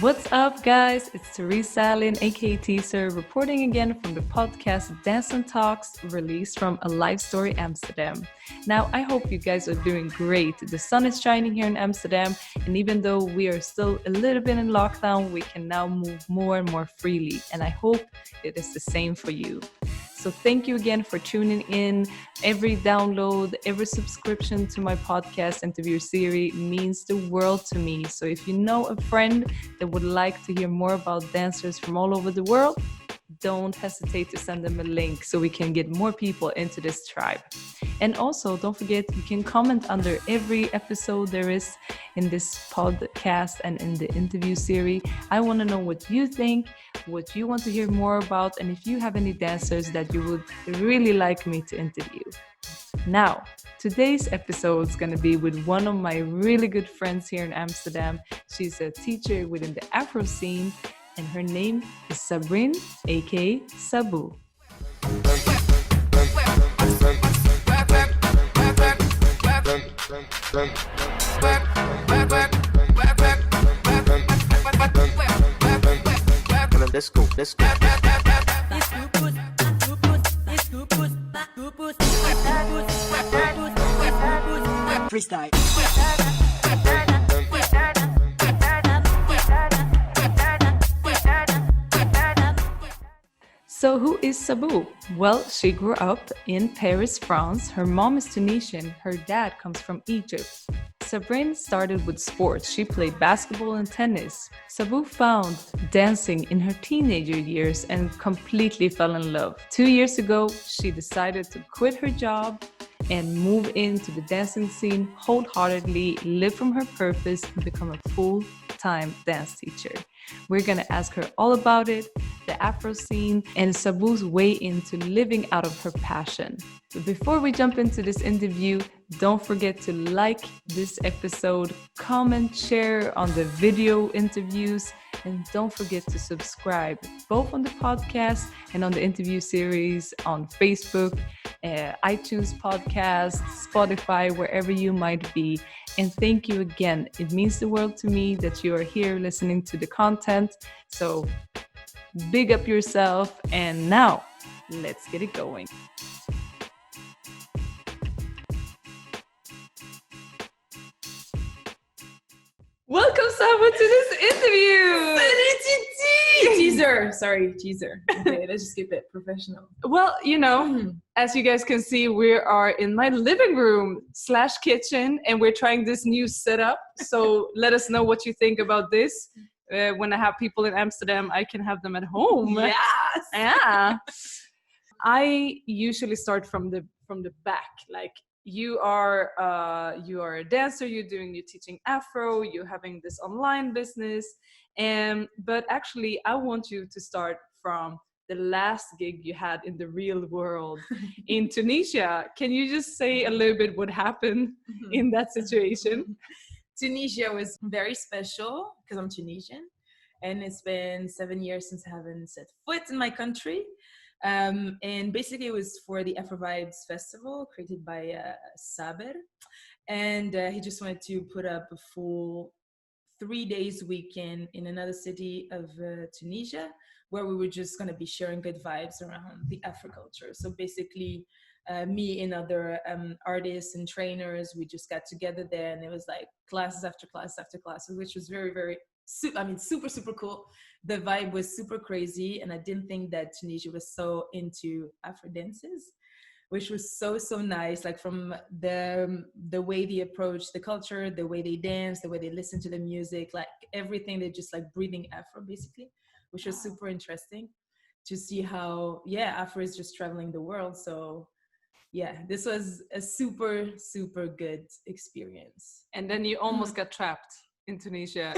What's up, guys? It's Teresa Allen, aka Teaser, reporting again from the podcast Dance and Talks, released from A Life Story Amsterdam. Now, I hope you guys are doing great. The sun is shining here in Amsterdam, and even though we are still a little bit in lockdown, we can now move more and more freely, and I hope it is the same for you. So thank you again for tuning in. Every download, every subscription to my podcast interview series means the world to me. So if you know a friend that would like to hear more about dancers from all over the world, don't hesitate to send them a link so we can get more people into this tribe. And also, don't forget, you can comment under every episode there is in this podcast and in the interview series. I want to know what you think, what you want to hear more about, and if you have any dancers that you would really like me to interview. Now, today's episode is going to be with one of my really good friends here in Amsterdam. She's a teacher within the Afro scene, and her name is Sabrine, aka Sabou. Let's go. Freestyle. So who is Sabou? Well, she grew up in Paris, France. Her mom is Tunisian. Her dad comes from Egypt. Sabrine started with sports. She played basketball and tennis. Sabou found dancing in her teenager years and completely fell in love. 2 years ago, she decided to quit her job and move into the dancing scene wholeheartedly, live from her purpose, and become a full-time dance teacher. We're going to ask her all about it, the Afro scene, and Sabou's way into living out of her passion. But before we jump into this interview, don't forget to like this episode, comment, share on the video interviews, and don't forget to subscribe both on the podcast and on the interview series on Facebook, iTunes podcast, Spotify, wherever you might be. And thank you again. It means the world to me that you are here listening to the content. So big up yourself. And now let's get it going. Welcome, Sabou, to this interview. Teaser. Okay, let's just keep it professional. Well, as you guys can see, we are in my living room / kitchen, and we're trying this new setup. So let us know what you think about this. When I have people in Amsterdam, I can have them at home. Yes. Yeah. I usually start from the back. Like, you are a dancer. You're teaching Afro. You're having this online business, but actually, I want you to start from the last gig you had in the real world in Tunisia. Can you just say a little bit what happened in that situation? Tunisia was very special because I'm Tunisian, and it's been 7 years since I haven't set foot in my country. And basically it was for the Afro Vibes festival created by Sabou, and he just wanted to put up a full 3 days weekend in another city of Tunisia, where we were just going to be sharing good vibes around the Afro culture. So basically me and other artists and trainers, we just got together there, and it was like classes after class after classes, which was very, very super, super cool. The vibe was super crazy, and I didn't think that Tunisia was so into Afro dances, which was so nice. Like, from the way they approach the culture, the way they dance, the way they listen to the music, like everything, they're just like breathing Afro basically, which was super interesting to see how Afro is just traveling the world. So this was a super, super good experience. And then you almost got trapped in Tunisia.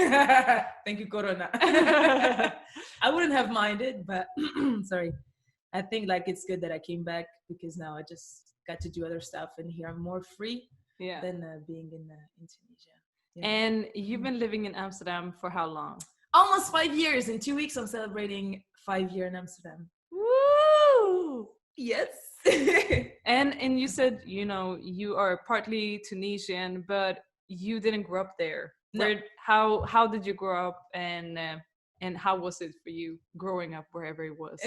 Thank you, Corona. I wouldn't have minded, but sorry. I think like it's good that I came back, because now I just got to do other stuff, and here I'm more free than being in Tunisia. Yeah. And you've been living in Amsterdam for how long? Almost 5 years. In 2 weeks, I'm celebrating 5 years in Amsterdam. Woo! Yes. And you said, you are partly Tunisian, but you didn't grow up there. No. How did you grow up, and how was it for you growing up wherever it was?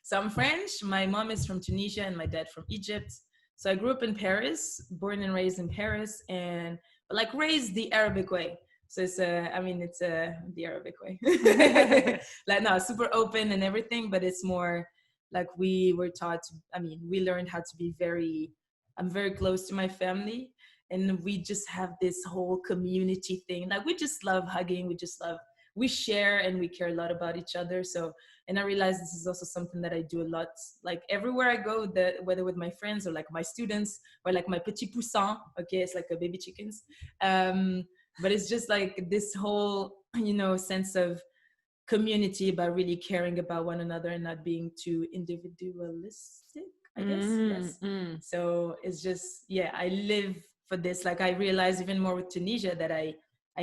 So I'm French. My mom is from Tunisia and my dad from Egypt. So I grew up in Paris, born and raised in Paris, and like raised the Arabic way. So it's the Arabic way. Like no, super open and everything, but it's more like we were taught. We learned how to be very. I'm very close to my family, and we just have this whole community thing. Like we just love hugging. We share and we care a lot about each other. So, and I realize this is also something that I do a lot. Like everywhere I go, whether with my friends or like my students or like my petit poussin, okay, it's like a baby chickens. But it's just like this whole, sense of community about really caring about one another and not being too individualistic, I guess. Yes. So it's just, I live for this. Like I realize even more with Tunisia that I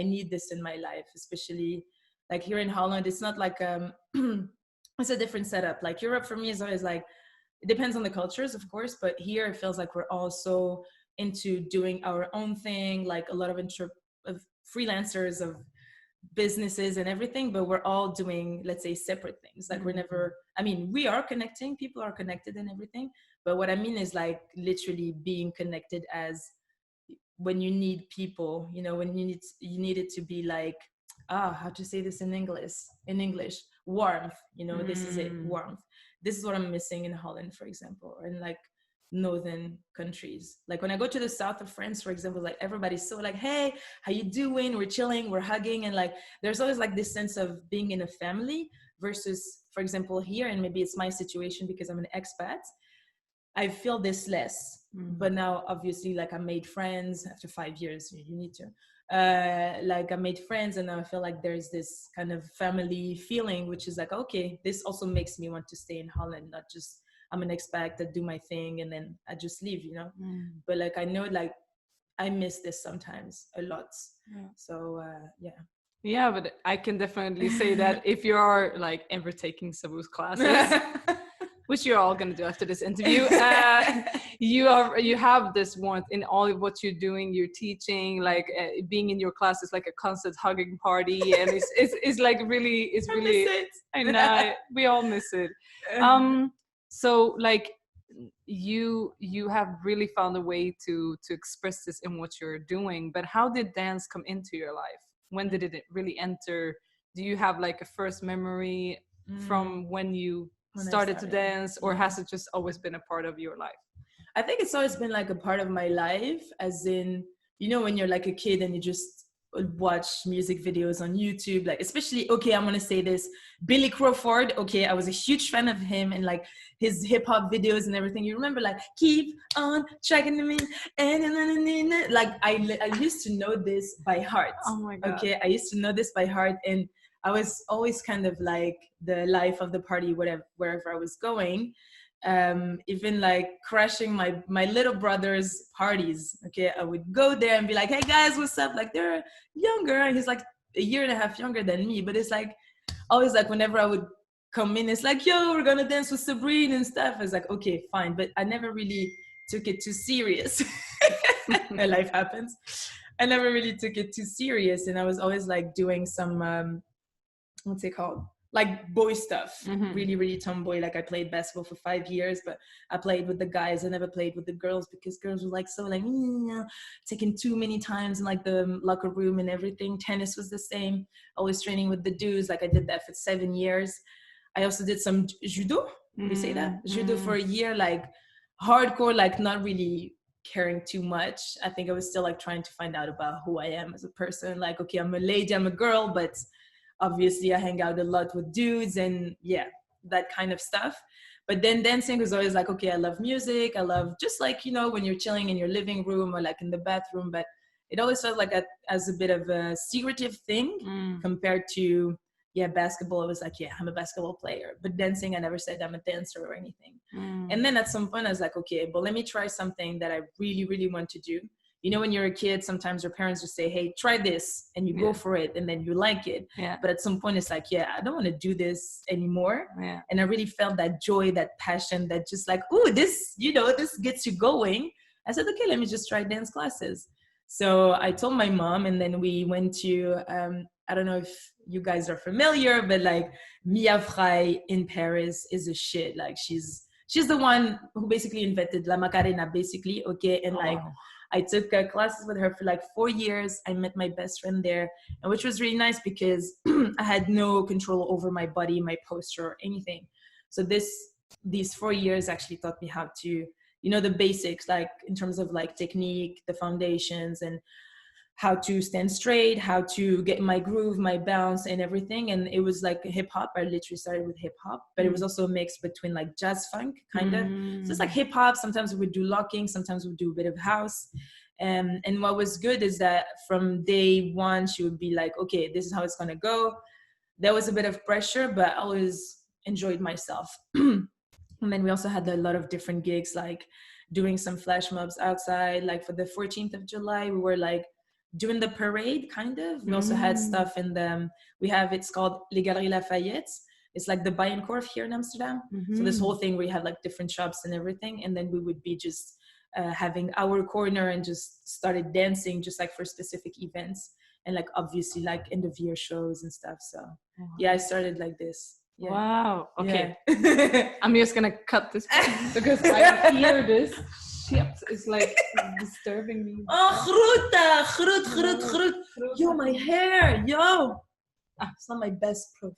need this in my life, especially like here in Holland. It's not like it's a different setup. Like Europe for me is always like, it depends on the cultures, of course, but here it feels like we're also into doing our own thing, like a lot of freelancers, of businesses and everything, but we're all doing, let's say, separate things. Like we're never, we are connecting, people are connected and everything, but what I mean is like literally being connected as when you need people, when you need it to be like, how to say this in English, warmth, this is it, warmth. This is what I'm missing in Holland, for example, or in like northern countries. Like when I go to the south of France, for example, like everybody's so like, hey, how you doing? We're chilling, we're hugging. And like, there's always like this sense of being in a family versus, for example, here, and maybe it's my situation because I'm an expat, I feel this less. But now obviously like I made friends after 5 years, you need to, like I made friends, and now I feel like there's this kind of family feeling, which is like, okay, this also makes me want to stay in Holland, not just I'm an expat, I do my thing and then I just leave, but like I know like I miss this sometimes a lot. So yeah, but I can definitely say that if you are like ever taking Sabou's classes, which you're all going to do after this interview, you have this warmth in all of what you're doing. You're teaching, like being in your class is like a constant hugging party, and it's like really, it's I really, miss it. I know, we all miss it. So like you have really found a way to express this in what you're doing, but how did dance come into your life? When did it really enter? Do you have like a first memory from when you started to dance, or has it just always been a part of your life? I think it's always been like a part of my life, as in, when you're like a kid and you just watch music videos on YouTube, like especially, okay, I'm gonna say this, Billy Crawford, okay, I was a huge fan of him and like his hip hop videos and everything. You remember like keep on tracking me, and like I used to know this by heart. Oh my God. Okay, I used to know this by heart, and I was always kind of like the life of the party, wherever I was going. Even like crashing my little brother's parties. Okay, I would go there and be like, hey guys, what's up? Like they're younger. He's like a year and a half younger than me, but it's like always like whenever I would come in, it's like, yo, we're gonna dance with Sabrine and stuff. I was like, okay, fine, but I never really took it too serious. Life happens. I never really took it too serious, and I was always like doing some what's it called? Like boy stuff, really, really tomboy. Like I played basketball for 5 years, but I played with the guys. I never played with the girls because girls were like so like taking too many times in like the locker room and everything. Tennis was the same. Always training with the dudes. Like I did that for 7 years. I also did some judo. We say that judo for a year, like hardcore, like not really caring too much. I think I was still like trying to find out about who I am as a person. Like, okay, I'm a lady, I'm a girl, but obviously I hang out a lot with dudes and that kind of stuff. But then dancing was always like, okay, I love music. I love just like, when you're chilling in your living room or like in the bathroom, but it always felt like as a bit of a secretive thing compared to, basketball. I was like, I'm a basketball player, but dancing, I never said I'm a dancer or anything. And then at some point I was like, okay, but let me try something that I really, really want to do. When you're a kid, sometimes your parents just say, hey, try this, and you go for it, and then you like it. But at some point, it's like, I don't want to do this anymore. And I really felt that joy, that passion, that just like, ooh, this, this gets you going. I said, okay, let me just try dance classes. So I told my mom, and then we went to, I don't know if you guys are familiar, but like Mia Frey in Paris is a shit. Like she's the one who basically invented La Macarena, basically. Okay. And like, Oh. I took classes with her for like 4 years. I met my best friend there, and which was really nice because I had no control over my body, my posture, or anything. So these 4 years actually taught me how to, the basics, like in terms of like technique, the foundations, and how to stand straight, how to get my groove, my bounce, and everything. And it was like hip hop. I literally started with hip hop, but it was also a mix between like jazz funk, kind of. So it's like hip hop. Sometimes we would do locking, sometimes we would do a bit of house. And what was good is that from day one, she would be like, okay, this is how it's gonna go. There was a bit of pressure, but I always enjoyed myself. And then we also had a lot of different gigs, like doing some flash mobs outside. Like for the 14th of July, we were like doing the parade, kind of. We also had stuff in it's called Les Galeries Lafayette. It's like the Bijenkorf here in Amsterdam. So this whole thing where you have like different shops and everything. And then we would be just having our corner and just started dancing just like for specific events. And like obviously like end of year shows and stuff. So yeah, I started like this. Yeah. Wow. Okay. Yeah. I'm just gonna cut this because I hear this shit. It's like disturbing me. Oh, groet. Yo, my hair. Yo. It's not my best profile.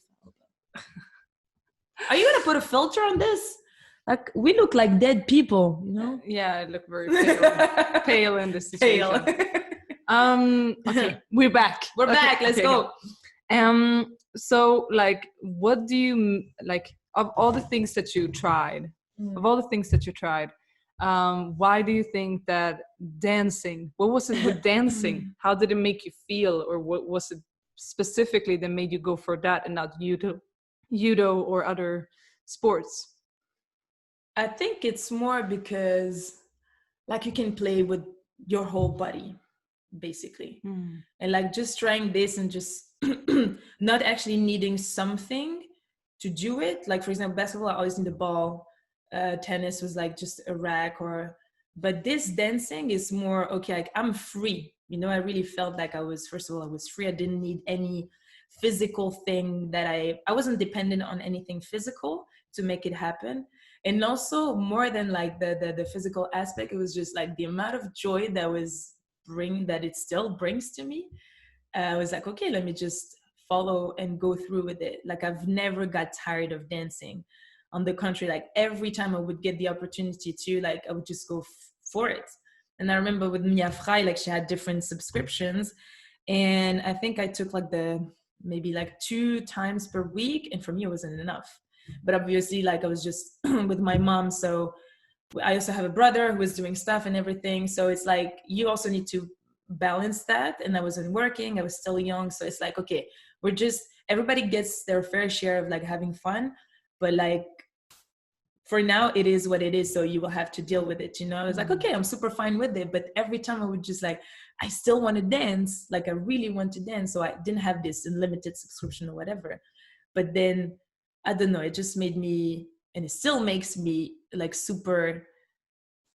Are you gonna put a filter on this? Like we look like dead people, you know? Yeah, I look very pale in this situation. Okay, we're back. We're back. Let's go. So like, what do you like of all the things that you tried? Why do you think that dancing? What was it with dancing? How did it make you feel, or what was it specifically that made you go for that and not judo or other sports? I think it's more because like you can play with your whole body, basically. And like just trying this and just not actually needing something to do it. Like for example, basketball, I always need a ball. Tennis was like just a rack but this dancing is more, okay, like I'm free. I really felt like I was free. I didn't need any physical thing that I wasn't dependent on anything physical to make it happen. And also more than like the physical aspect, it was just like the amount of joy that it still brings to me. I was like, okay, let me just follow and go through with it. Like I've never got tired of dancing. On the contrary, like every time I would get the opportunity to, like I would just go for it. And I remember with Mia Frey, like she had different subscriptions, and I think I took like maybe like 2 times per week, and for me it wasn't enough. But obviously, like I was just with my mom, so I also have a brother who was doing stuff and everything. So it's like you also need to balance that. And I wasn't working, I was still young, so it's like, okay, everybody gets their fair share of like having fun, but like for now it is what it is, so you will have to deal with it. It's like, okay, I'm super fine with it, but every time I would just like, I still want to dance, like I really want to dance, so I didn't have this unlimited subscription or whatever. But then I don't know, it just made me, and it still makes me like super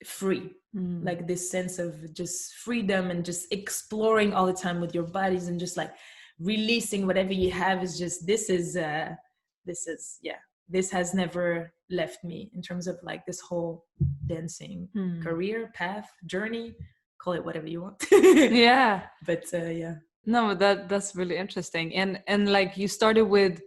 free. Like this sense of just freedom and just exploring all the time with your bodies and just like releasing whatever you have is just, this has never left me in terms of like this whole dancing career path, journey, call it whatever you want. Yeah. But yeah. No, that's really interesting. And like you started with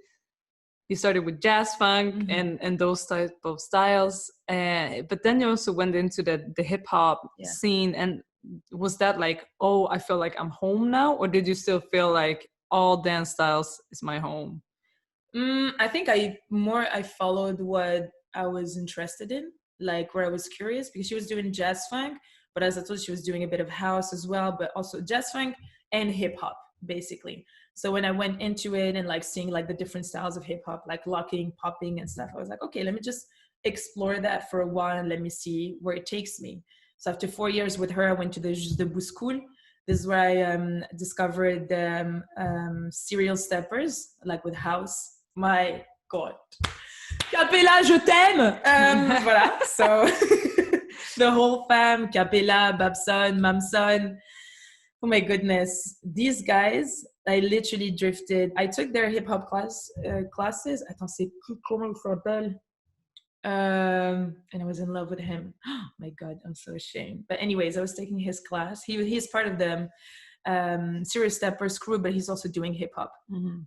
jazz funk and those type of styles, but then you also went into the hip hop scene. And was that like, oh, I feel like I'm home now, or did you still feel like all dance styles is my home? I think I followed what I was interested in, like where I was curious, because she was doing jazz funk, but as I told you, she was doing a bit of house as well, but also jazz funk and hip hop, basically. So when I went into it and like seeing like the different styles of hip hop, like locking, popping and stuff, I was like, okay, let me just explore that for a while and let me see where it takes me. So after 4 years with her, I went to the Juste Debout school. This is where I discovered serial steppers, like with house. My God. Capella, je t'aime! Voilà, so the whole fam, Capella, Babson, Mamson. Oh my goodness. These guys, I literally drifted. I took their hip hop classes. Attends, c'est comment il s'appelle? And I was in love with him. Oh my God, I'm so ashamed. But anyways, I was taking his class. He's part of the Serious Steppers crew, but he's also doing hip hop. Mm-hmm.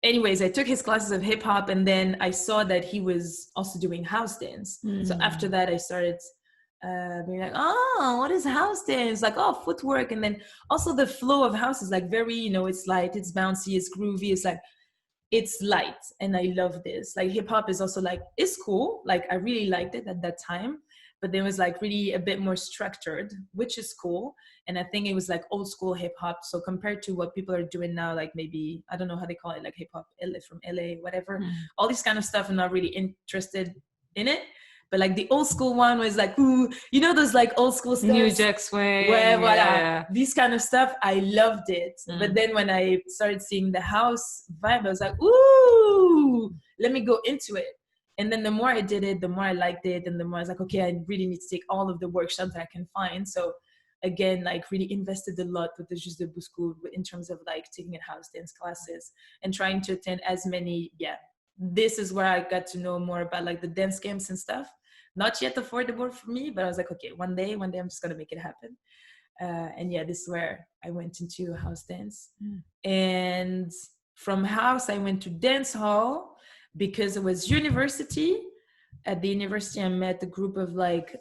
Anyways, I took his classes of hip hop, and then I saw that he was also doing house dance. So after that, I started being like, oh, what is house dance? Like, oh, footwork. And then also the flow of house is like very, it's light, it's bouncy, it's groovy. It's like, it's light. And I love this. Like hip hop is also like, it's cool. Like I really liked it at that time, but then it was like really a bit more structured, which is cool. And I think it was like old school hip hop. So compared to what people are doing now, like maybe, I don't know how they call it, like hip hop from LA, whatever, all this kind of stuff, I'm not really interested in it. But like the old school one was like, ooh, those like old school stuff. New Jack Swing. Where, voilà, this kind of stuff, I loved it. But then when I started seeing the house vibe, I was like, ooh, let me go into it. And then the more I did it, the more I liked it. And the more I was like, okay, I really need to take all of the workshops that I can find. So again, like really invested a lot with the Juste Debout school in terms of like taking house dance classes and trying to attend as many. Yeah, this is where I got to know more about like the dance camps and stuff. Not yet affordable for me, but I was like, okay, one day I'm just gonna make it happen. And yeah, this is where I went into house dance. And from house, I went to dance hall because it was university. At the university, I met a group of like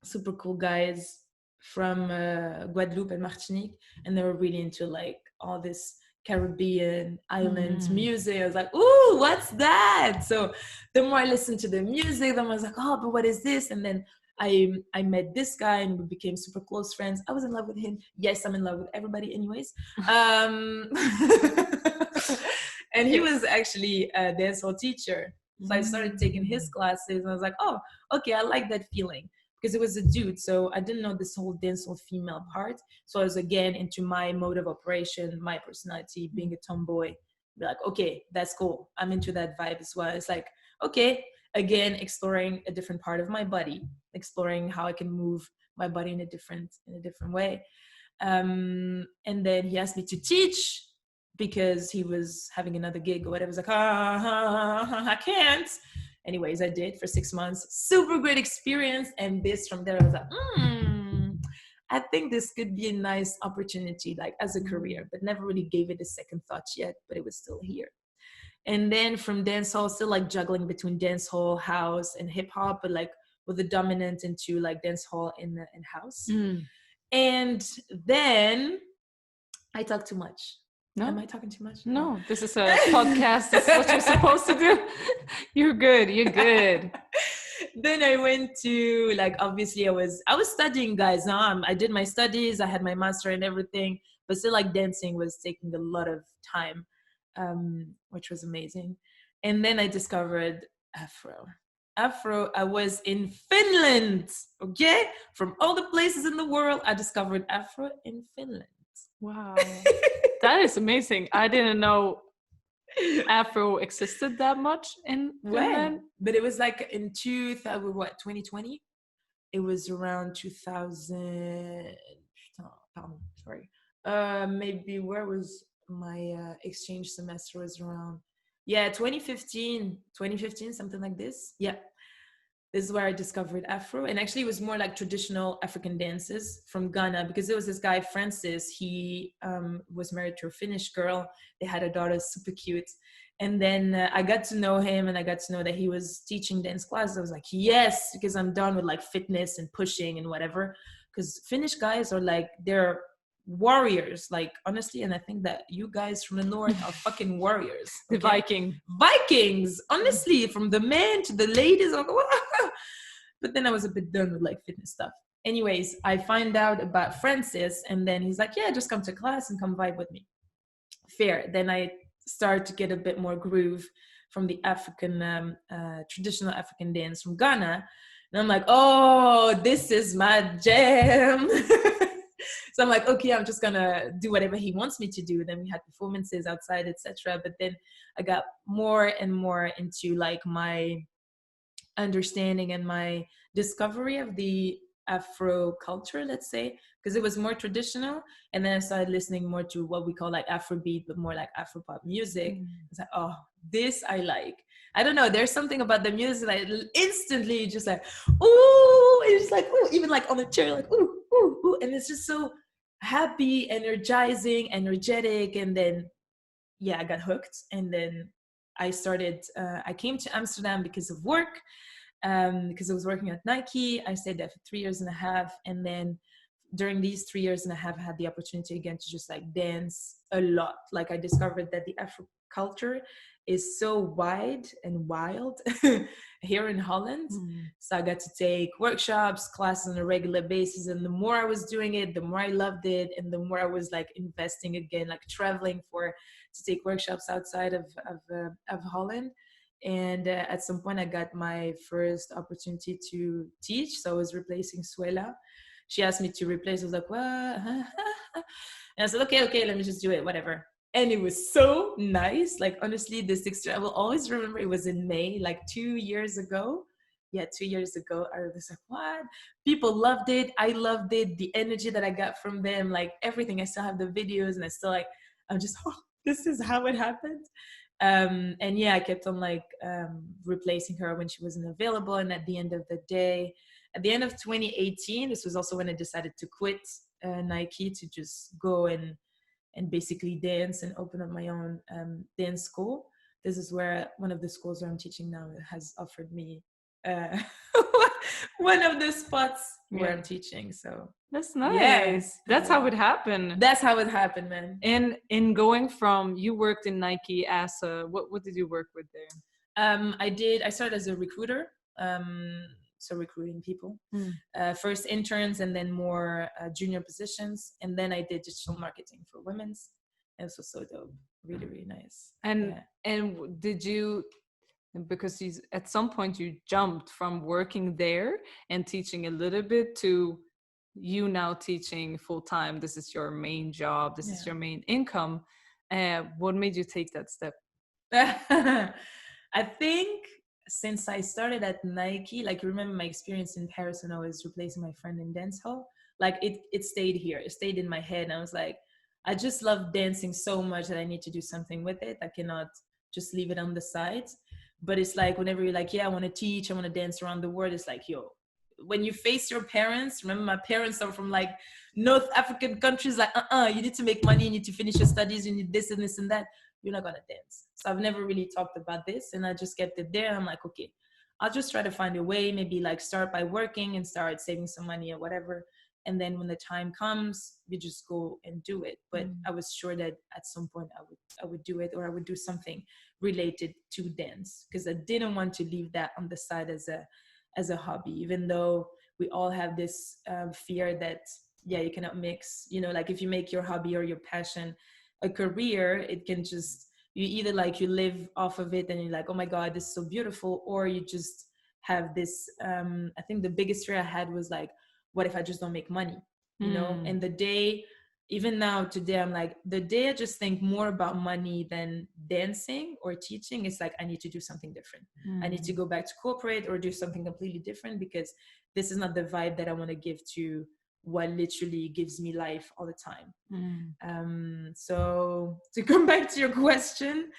super cool guys from Guadeloupe and Martinique, and they were really into like all this Caribbean islands music. I was like, ooh, what's that? So the more I listened to the music, the more I was like, oh, but what is this? And then I met this guy and we became super close friends. I was in love with him. Yes, I'm in love with everybody anyways. And he was actually a dancehall teacher. So I started taking his classes and I was like, oh, okay, I like that feeling. Because it was a dude, so I didn't know this whole dancehall female part. So I was again into my mode of operation, my personality, being a tomboy. Be like, okay, that's cool. I'm into that vibe as well. It's like, okay, again, exploring a different part of my body, exploring how I can move my body in a different way. And then he asked me to teach because he was having another gig or whatever. I was like, I can't. Anyways, I did for 6 months. Super great experience. And this from there, I was like, I think this could be a nice opportunity, like as a career, but never really gave it a second thought yet, but it was still here. And then from dancehall, still like juggling between dancehall, house, and hip hop, but like with the dominant into like dancehall and house. And then I talk too much. No? Am I talking too much? No, this is a podcast. This is what you're supposed to do. You're good. Then I went to, like, obviously I was studying, guys. I did my studies. I had my master and everything, but still like dancing was taking a lot of time, which was amazing. And then I discovered Afro. I was in Finland, okay? From all the places in the world, I discovered Afro in Finland. Wow. That is amazing. I didn't know Afro existed that much in Finland. But it was like in 2020? It was around 2000. Sorry. Maybe where was my exchange semester was around. Yeah, 2015, something like this. Yeah. This is where I discovered Afro. And actually it was more like traditional African dances from Ghana, because there was this guy, Francis. He was married to a Finnish girl. They had a daughter, super cute. And then I got to know him and I got to know that he was teaching dance classes. I was like, yes, because I'm done with like fitness and pushing and whatever. Because Finnish guys are like, they're warriors, like honestly, and I think that you guys from the north are fucking warriors. Okay? The Vikings, honestly, from the men to the ladies. But then I was a bit done with like fitness stuff. Anyways, I find out about Francis, and then he's like, yeah, just come to class and come vibe with me. Fair. Then I start to get a bit more groove from the African traditional African dance from Ghana, and I'm like, oh, this is my jam. So I'm like, okay, I'm just gonna do whatever he wants me to do. Then we had performances outside, etc. But then I got more and more into like my understanding and my discovery of the Afro culture, let's say, because it was more traditional. And then I started listening more to what we call like Afrobeat, but more like Afro pop music. It's like, oh, this I like. I don't know. There's something about the music that instantly just like, ooh, it's just like, ooh, even like on the chair, like, ooh, ooh, ooh. And it's just so happy, energizing, energetic. And then, yeah, I got hooked. And then I came to Amsterdam because of work, because I was working at Nike. I stayed there for 3 years and a half. And then during these 3 years and a half, I had the opportunity again to just like dance a lot. Like I discovered that the Afro culture is so wide and wild here in Holland. So I got to take workshops, classes on a regular basis. And the more I was doing it, the more I loved it. And the more I was like investing again, like traveling to take workshops outside of Holland. And at some point I got my first opportunity to teach. So I was replacing Suela. She asked me to replace. I was like, what? And I said, okay, let me just do it, whatever. And it was so nice. Like, honestly, this experience, I will always remember. It was in May, like 2 years ago. Yeah, 2 years ago. I was like, what? People loved it. I loved it. The energy that I got from them, like everything. I still have the videos and I still like, I'm just, oh, this is how it happened. And yeah, I kept on like replacing her when she wasn't available. And at the end of the day, at the end of 2018, this was also when I decided to quit Nike to just go and basically dance and open up my own dance school. This is where one of the schools where I'm teaching now has offered me uh, one of the spots where I'm teaching. So that's nice. Yeah. That's how it happened. That's how it happened, man. And in going from, you worked in Nike as a, what did you work with there? I started as a recruiter. So recruiting people, first interns and then more junior positions. And then I did digital marketing for women's. It was so dope. Really, really nice. And did you, because at some point you jumped from working there and teaching a little bit to you now teaching full time. This is your main job. This is your main income. What made you take that step? I think since I started at Nike, like, you remember my experience in Paris when I was replacing my friend in dance hall? Like it stayed here. It stayed in my head. And I was like, I just love dancing so much that I need to do something with it. I cannot just leave it on the side. But it's like, whenever you're like, yeah, I want to teach, I want to dance around the world. It's like, yo, when you face your parents, remember my parents are from like North African countries, like, you need to make money, you need to finish your studies, you need this and this and that. You're not going to dance. So I've never really talked about this, and I just kept it there. And I'm like, okay, I'll just try to find a way, maybe like start by working and start saving some money or whatever. And then when the time comes, you just go and do it. But I was sure that at some point I would do it, or I would do something related to dance, because I didn't want to leave that on the side as a hobby, even though we all have this fear that, yeah, you cannot mix, like if you make your hobby or your passion a career, it can just, you either like you live off of it and you're like, oh my God, this is so beautiful, or you just have this, I think the biggest fear I had was like, what if I just don't make money, And the day, even now today, I'm like, the day I just think more about money than dancing or teaching, it's like, I need to do something different. I need to go back to corporate or do something completely different, because this is not the vibe that I want to give to what literally gives me life all the time. So to come back to your question,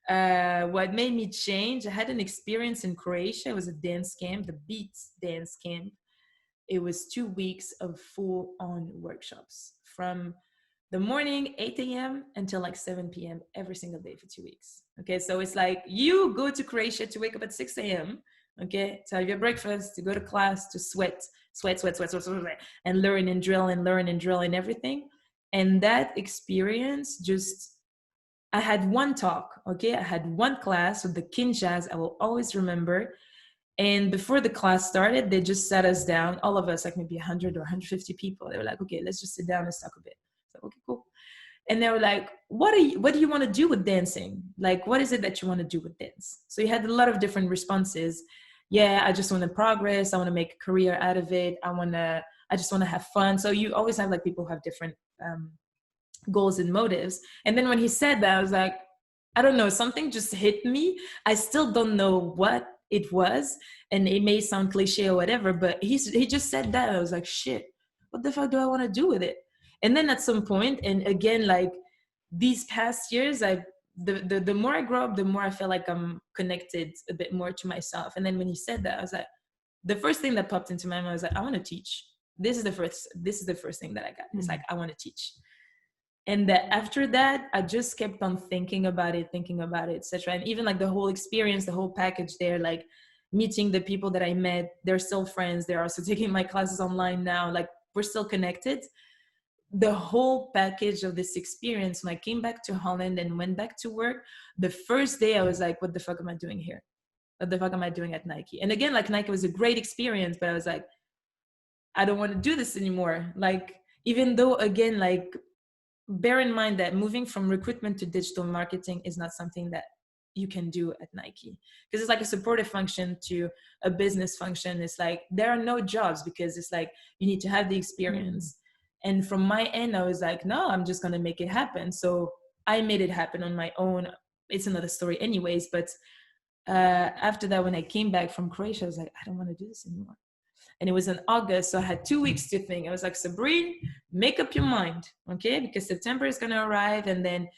what made me change, I had an experience in Croatia. It was a dance camp, the Beats dance camp. It was 2 weeks of full on workshops from the morning, 8 a.m. until like 7 p.m. every single day for 2 weeks. Okay, so it's like you go to Croatia to wake up at 6 a.m., okay, to have your breakfast, to go to class, to sweat, and learn and drill and everything. And that experience just, I had one talk, okay? I had one class with the Kinshas, I will always remember. And before the class started, they just sat us down, all of us, like maybe 100 or 150 people. They were like, okay, let's just sit down and talk a bit. So, okay, cool. And they were like, what do you want to do with dancing? Like, what is it that you want to do with dance? So you had a lot of different responses. Yeah, I just want to progress. I want to make a career out of it. I just want to have fun. So you always have like people who have different goals and motives. And then when he said that, I was like, I don't know, something just hit me. I still don't know what it was. And it may sound cliche or whatever, but he just said that. I was like, shit, what the fuck do I want to do with it? And then at some point, and again, like these past years, the more I grow up, the more I feel like I'm connected a bit more to myself. And then when he said that, I was like, the first thing that popped into my mind was like, I want to teach. This is the first thing that I got. It's like, I want to teach. And that after that, I just kept on thinking about it, etc. And even like the whole experience, the whole package there, like meeting the people that I met, they're still friends. They're also taking my classes online now. Like we're still connected. The whole package of this experience, when I came back to Holland and went back to work, the first day I was like, what the fuck am I doing here? What the fuck am I doing at Nike? And again, like Nike was a great experience, but I was like, I don't want to do this anymore. Like, even though, again, like, bear in mind that moving from recruitment to digital marketing is not something that you can do at Nike, because it's like a supportive function to a business function. It's like there are no jobs, because it's like you need to have the experience. And from my end, I was like, no, I'm just going to make it happen. So I made it happen on my own. It's another story anyways. But after that, when I came back from Croatia, I was like, I don't want to do this anymore. And it was in August, so I had 2 weeks to think. I was like, Sabrine, make up your mind, okay? Because September is going to arrive, and then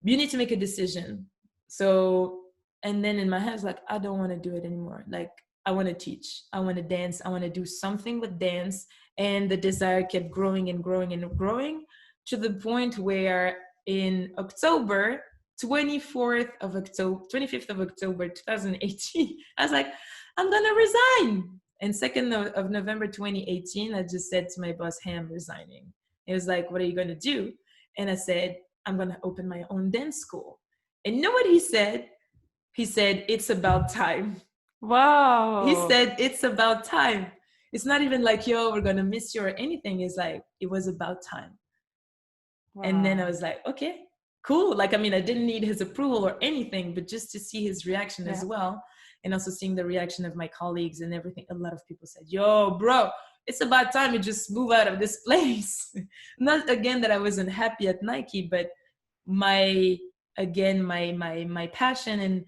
you need to make a decision. So, and then in my head, I was like, I don't want to do it anymore. Like, I want to teach. I want to dance. I want to do something with dance. And the desire kept growing and growing and growing, to the point where in October, 25th of October, 2018, I was like, I'm going to resign. And 2nd of November 2018, I just said to my boss, hey, I'm resigning. It was like, what are you going to do? And I said, I'm going to open my own dance school. And you know what he said? He said, it's about time. Wow. He said, it's about time. It's not even like, yo, we're going to miss you or anything. It's like, it was about time. Wow. And then I was like, okay, cool. Like, I mean, I didn't need his approval or anything, but just to see his reaction as well. And also seeing the reaction of my colleagues and everything. A lot of people said, yo, bro, it's about time you just move out of this place. Not again that I wasn't happy at Nike, but my passion and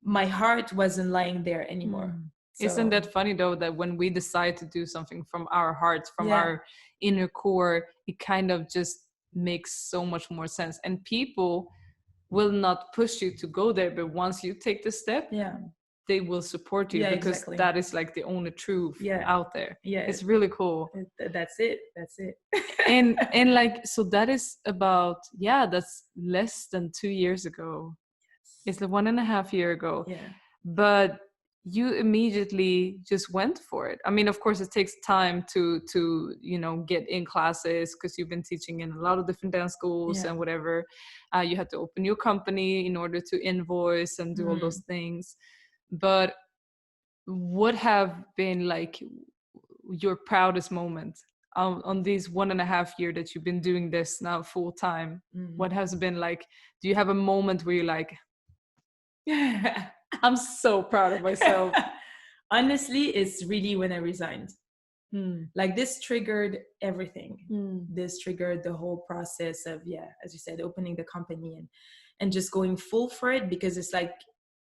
my heart wasn't lying there anymore. So, isn't that funny though, that when we decide to do something from our hearts, from our inner core, it kind of just makes so much more sense. And people will not push you to go there, but once you take the step, they will support you, because that is like the only truth out there. It's really cool. That's it. and like, so that is about, that's less than 2 years ago. It's like 1.5 years ago. But you immediately just went for it. I mean, of course, it takes time to get in classes, because you've been teaching in a lot of different dance schools and whatever. You had to open your company in order to invoice and do all those things. But what have been like your proudest moment on these 1.5 years that you've been doing this now full time? What has been like, do you have a moment where you're like, I'm so proud of myself? Honestly, it's really when I resigned. Like, this triggered everything. This triggered the whole process of, as you said, opening the company and just going full for it, because it's like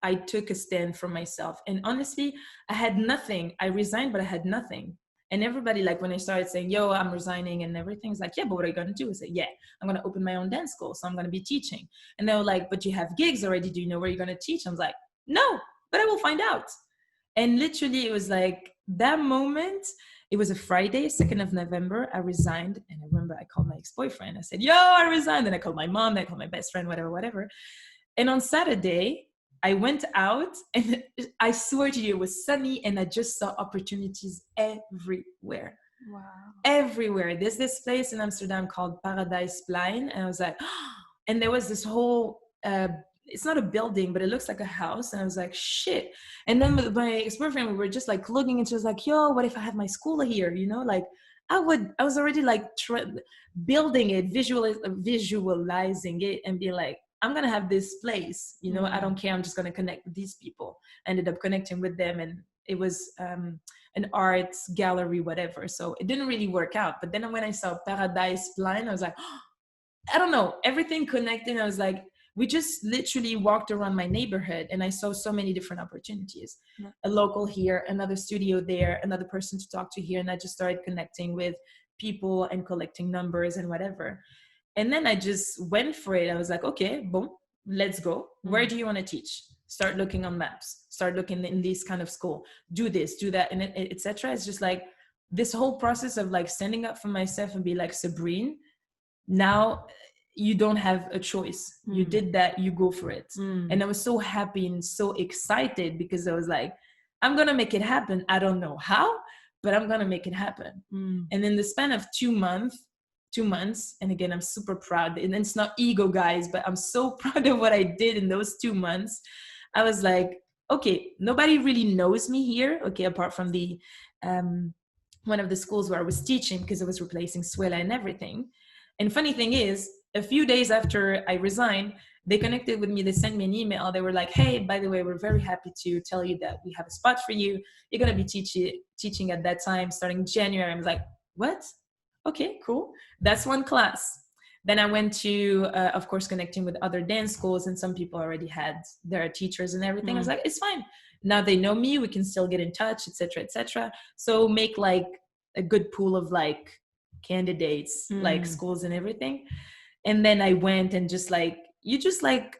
I took a stand for myself. And honestly, I had nothing. I resigned, but I had nothing. And everybody, like, when I started saying, yo, I'm resigning and everything's like, but what are you going to do? I said, I'm going to open my own dance school. So I'm going to be teaching. And they were like, but you have gigs already. Do you know where you're going to teach? I was like, no, but I will find out. And literally, it was like that moment. It was a Friday, 2nd of November. I resigned. And I remember I called my ex-boyfriend. I said, yo, I resigned. And I called my mom. Then I called my best friend, whatever. And on Saturday, I went out, and I swear to you, it was sunny, and I just saw opportunities everywhere. Wow. Everywhere. There's this place in Amsterdam called Paradijsplein. And I was like, and there was this whole, it's not a building, but it looks like a house. And I was like, shit. And then with my ex-boyfriend, we were just like looking, and she was like, yo, what if I have my school here? Like, I was already like building it, visualizing it, and be like, I'm going to have this place, I don't care. I'm just going to connect with these people. I ended up connecting with them, and it was an arts gallery, whatever. So it didn't really work out. But then when I saw Paradijsplein, I was like, I don't know, everything connected. I was like, we just literally walked around my neighborhood and I saw so many different opportunities. Yeah. A local here, another studio there, another person to talk to here. And I just started connecting with people and collecting numbers and whatever. And then I just went for it. I was like, okay, boom, let's go. Where do you want to teach? Start looking on maps, start looking in this kind of school, do this, do that, and etc. It's just like this whole process of like standing up for myself and be like, Sabrine, now you don't have a choice. You did that, you go for it. And I was so happy and so excited because I was like, I'm gonna make it happen. I don't know how, but I'm gonna make it happen. And in the span of 2 months, and again, I'm super proud, and it's not ego, guys, but I'm so proud of what I did in those 2 months. I was like, okay, nobody really knows me here, okay, apart from the one of the schools where I was teaching, because I was replacing Suela and everything. And funny thing is, a few days after I resigned, they connected with me, they sent me an email. They were like, hey, by the way, we're very happy to tell you that we have a spot for you. You're going to be teaching at that time, starting January. I was like, what? Okay, cool. That's one class. Then I went to, of course, connecting with other dance schools, and some people already had their teachers and everything. I was like, it's fine. Now they know me, we can still get in touch, etc., etc. So make like a good pool of like candidates, like schools and everything. And then I went and just like, you just like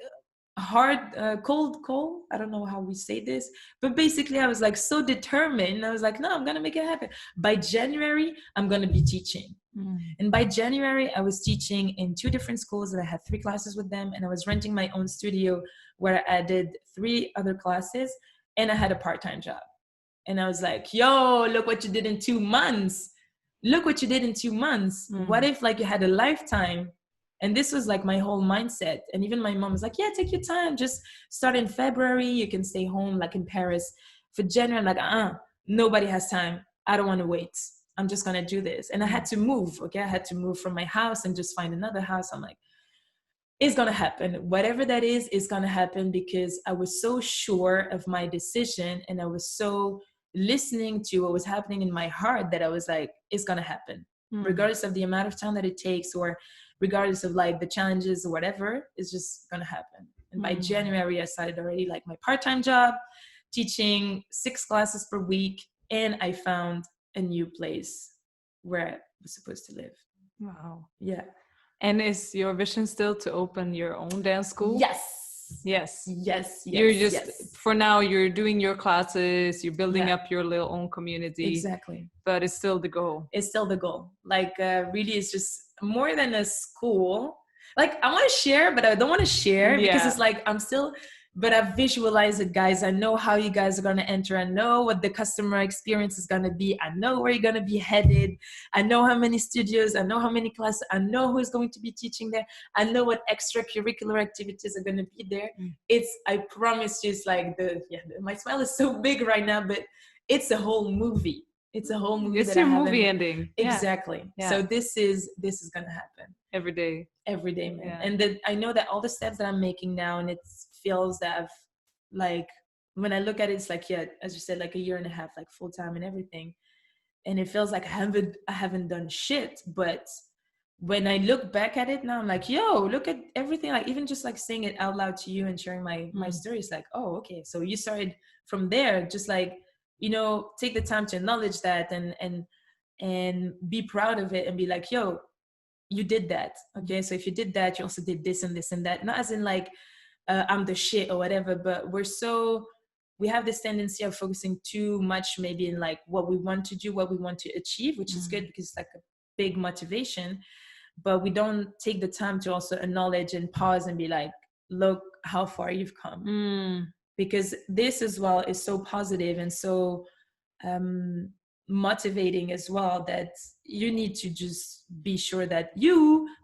hard, cold call. I don't know how we say this, but basically I was like so determined. I was like, no, I'm going to make it happen. By January, I'm going to be teaching. And by January, I was teaching in 2 different schools, and I had 3 classes with them. And I was renting my own studio where I did 3 other classes, and I had a part-time job. And I was like, yo, look what you did in 2 months. Look what you did in 2 months. What if like you had a lifetime? And this was like my whole mindset. And even my mom was like, yeah, take your time. Just start in February. You can stay home like in Paris for January. I'm like, nobody has time. I don't want to wait. I'm just going to do this. And I had to move. Okay. I had to move from my house and just find another house. I'm like, it's going to happen. Whatever that is going to happen, because I was so sure of my decision. And I was so listening to what was happening in my heart that I was like, it's going to happen. Regardless of the amount of time that it takes, or regardless of like the challenges or whatever, it's just going to happen. And by January, I started already like my part-time job, teaching 6 classes per week. And I found a new place where I was supposed to live. Wow. Yeah. And is your vision still to open your own dance school? Yes. You're just, for now, you're doing your classes, you're building up your little own community. Exactly. But it's still the goal. It's still the goal. Like, really, it's just more than a school. Like, I want to share, but I don't want to share because it's like, but I've visualized it, guys. I know how you guys are going to enter. I know what the customer experience is going to be. I know where you're going to be headed. I know how many studios. I know how many classes. I know who is going to be teaching there. I know what extracurricular activities are going to be there. I promise you, it's like my smile is so big right now, but it's a whole movie. It's a whole movie. It's your movie ending. Exactly. Yeah. So this is going to happen. Every day, man. Yeah. And I know that all the steps that I'm making now, and it feels that I've, like, when I look at it, it's like, as you said, like 1.5 years, like full time and everything. And it feels like I haven't done shit. But when I look back at it now, I'm like, yo, look at everything. Like, even just like saying it out loud to you and sharing my story, it's like, oh, okay. So you started from there, just like, take the time to acknowledge that and be proud of it and be like, yo, you did that. Okay. So if you did that, you also did this and this and that. Not as in like, I'm the shit or whatever, but we have this tendency of focusing too much maybe in like what we want to do, what we want to achieve, which is good because it's like a big motivation, but we don't take the time to also acknowledge and pause and be like, look how far you've come. Because this as well is so positive and so motivating as well, that you need to just be sure that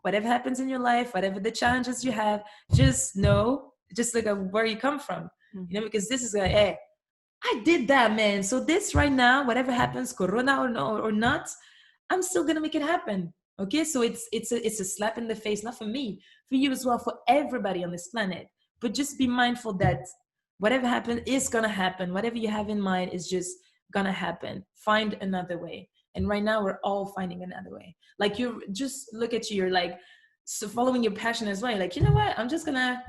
whatever happens in your life, whatever the challenges you have, just look at where you come from, because this is like, hey, I did that, man. So this right now, whatever happens, corona or not, I'm still gonna make it happen. Okay, so it's a slap in the face, not for me, for you as well, for everybody on this planet. But just be mindful that whatever happens is gonna happen. Whatever you have in mind is just gonna happen. Find another way. And right now we're all finding another way. Like, you just look at you're like, so following your passion as well. You're like, you know what? I'm just gonna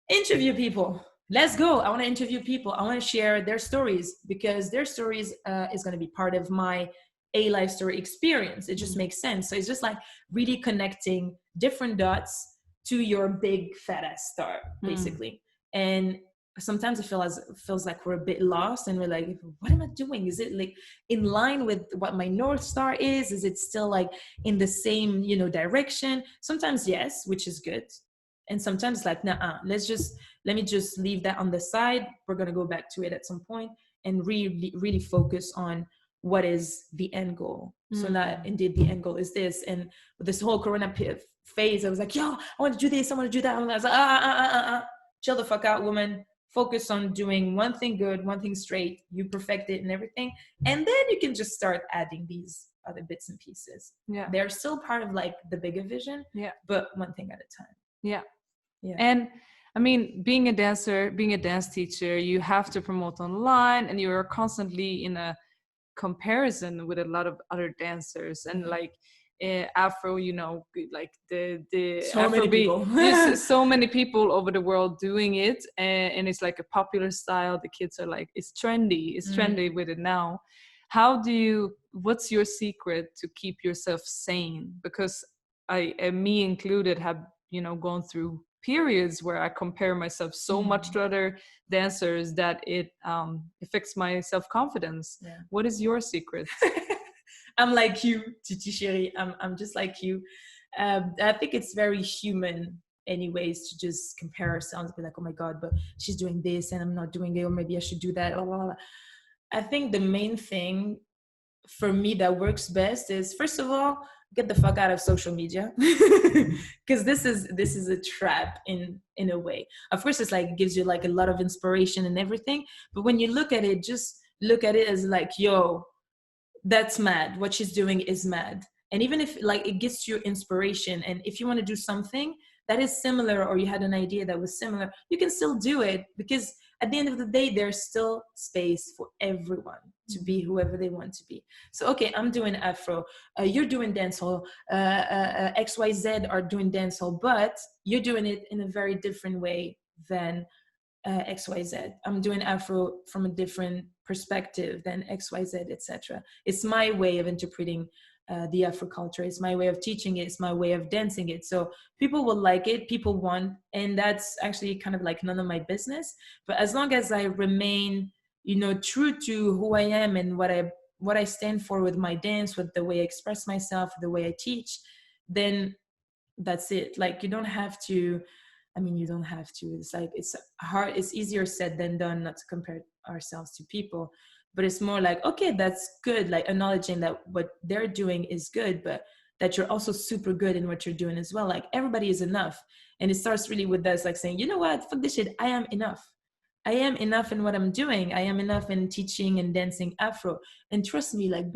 Interview people. Let's go. I want to interview people. I want to share their stories, because their stories is going to be part of my A life story experience. It just makes sense. So it's just like really connecting different dots to your big fat ass star, basically. And sometimes feels like we're a bit lost, and we're like, what am I doing? Is it like in line with what my North Star is? Is it still like in the same, direction? Sometimes yes, which is good. And sometimes like, nah, let me just leave that on the side. We're going to go back to it at some point and really, really focus on what is the end goal. So that indeed the end goal is this. And with this whole Corona phase, I was like, yo, I want to do this. I want to do that. And I was like, chill the fuck out, woman. Focus on doing one thing good, one thing straight. You perfect it and everything. And then you can just start adding these other bits and pieces. Yeah. They're still part of like the bigger vision, but one thing at a time. Yeah. And I mean, being a dancer, being a dance teacher, you have to promote online, and you're constantly in a comparison with a lot of other dancers, and like Afro, like the so Afro many people. there's so many people over the world doing it, and it's like a popular style. The kids are like, it's trendy with it now. What's your secret to keep yourself sane? Because me included, have gone through periods where I compare myself so much to other dancers that it affects my self-confidence. What is your secret? I'm like you, Titi Chérie. I'm just like you. I think it's very human anyways to just compare ourselves, be like, oh my God, but she's doing this and I'm not doing it, or maybe I should do that. Blah, blah, blah. I think the main thing for me that works best is, first of all, get the fuck out of social media, because this is a trap in a way. Of course, it's like, it gives you like a lot of inspiration and everything, but when you look at it, just look at it as like, yo, that's mad. What she's doing is mad. And even if like it gives you inspiration, and if you want to do something that is similar, or you had an idea that was similar, you can still do it, because at the end of the day, there's still space for everyone to be whoever they want to be. So, okay, I'm doing Afro, you're doing dancehall, XYZ are doing dancehall, but you're doing it in a very different way than XYZ. I'm doing Afro from a different perspective than XYZ, etc. It's my way of interpreting the Afro culture. It's my way of teaching it. It's my way of dancing it. So people will like it, people want, and that's actually kind of like none of my business. But as long as I remain, true to who I am and what I stand for with my dance, with the way I express myself, the way I teach, then that's it. Like, you don't have to. You don't have to. It's like, it's hard. It's easier said than done not to compare ourselves to people. But it's more like, okay, that's good. Like, acknowledging that what they're doing is good, but that you're also super good in what you're doing as well. Like, everybody is enough. And it starts really with this, like saying, you know what, fuck this shit. I am enough. I am enough in what I'm doing. I am enough in teaching and dancing Afro. And trust me, like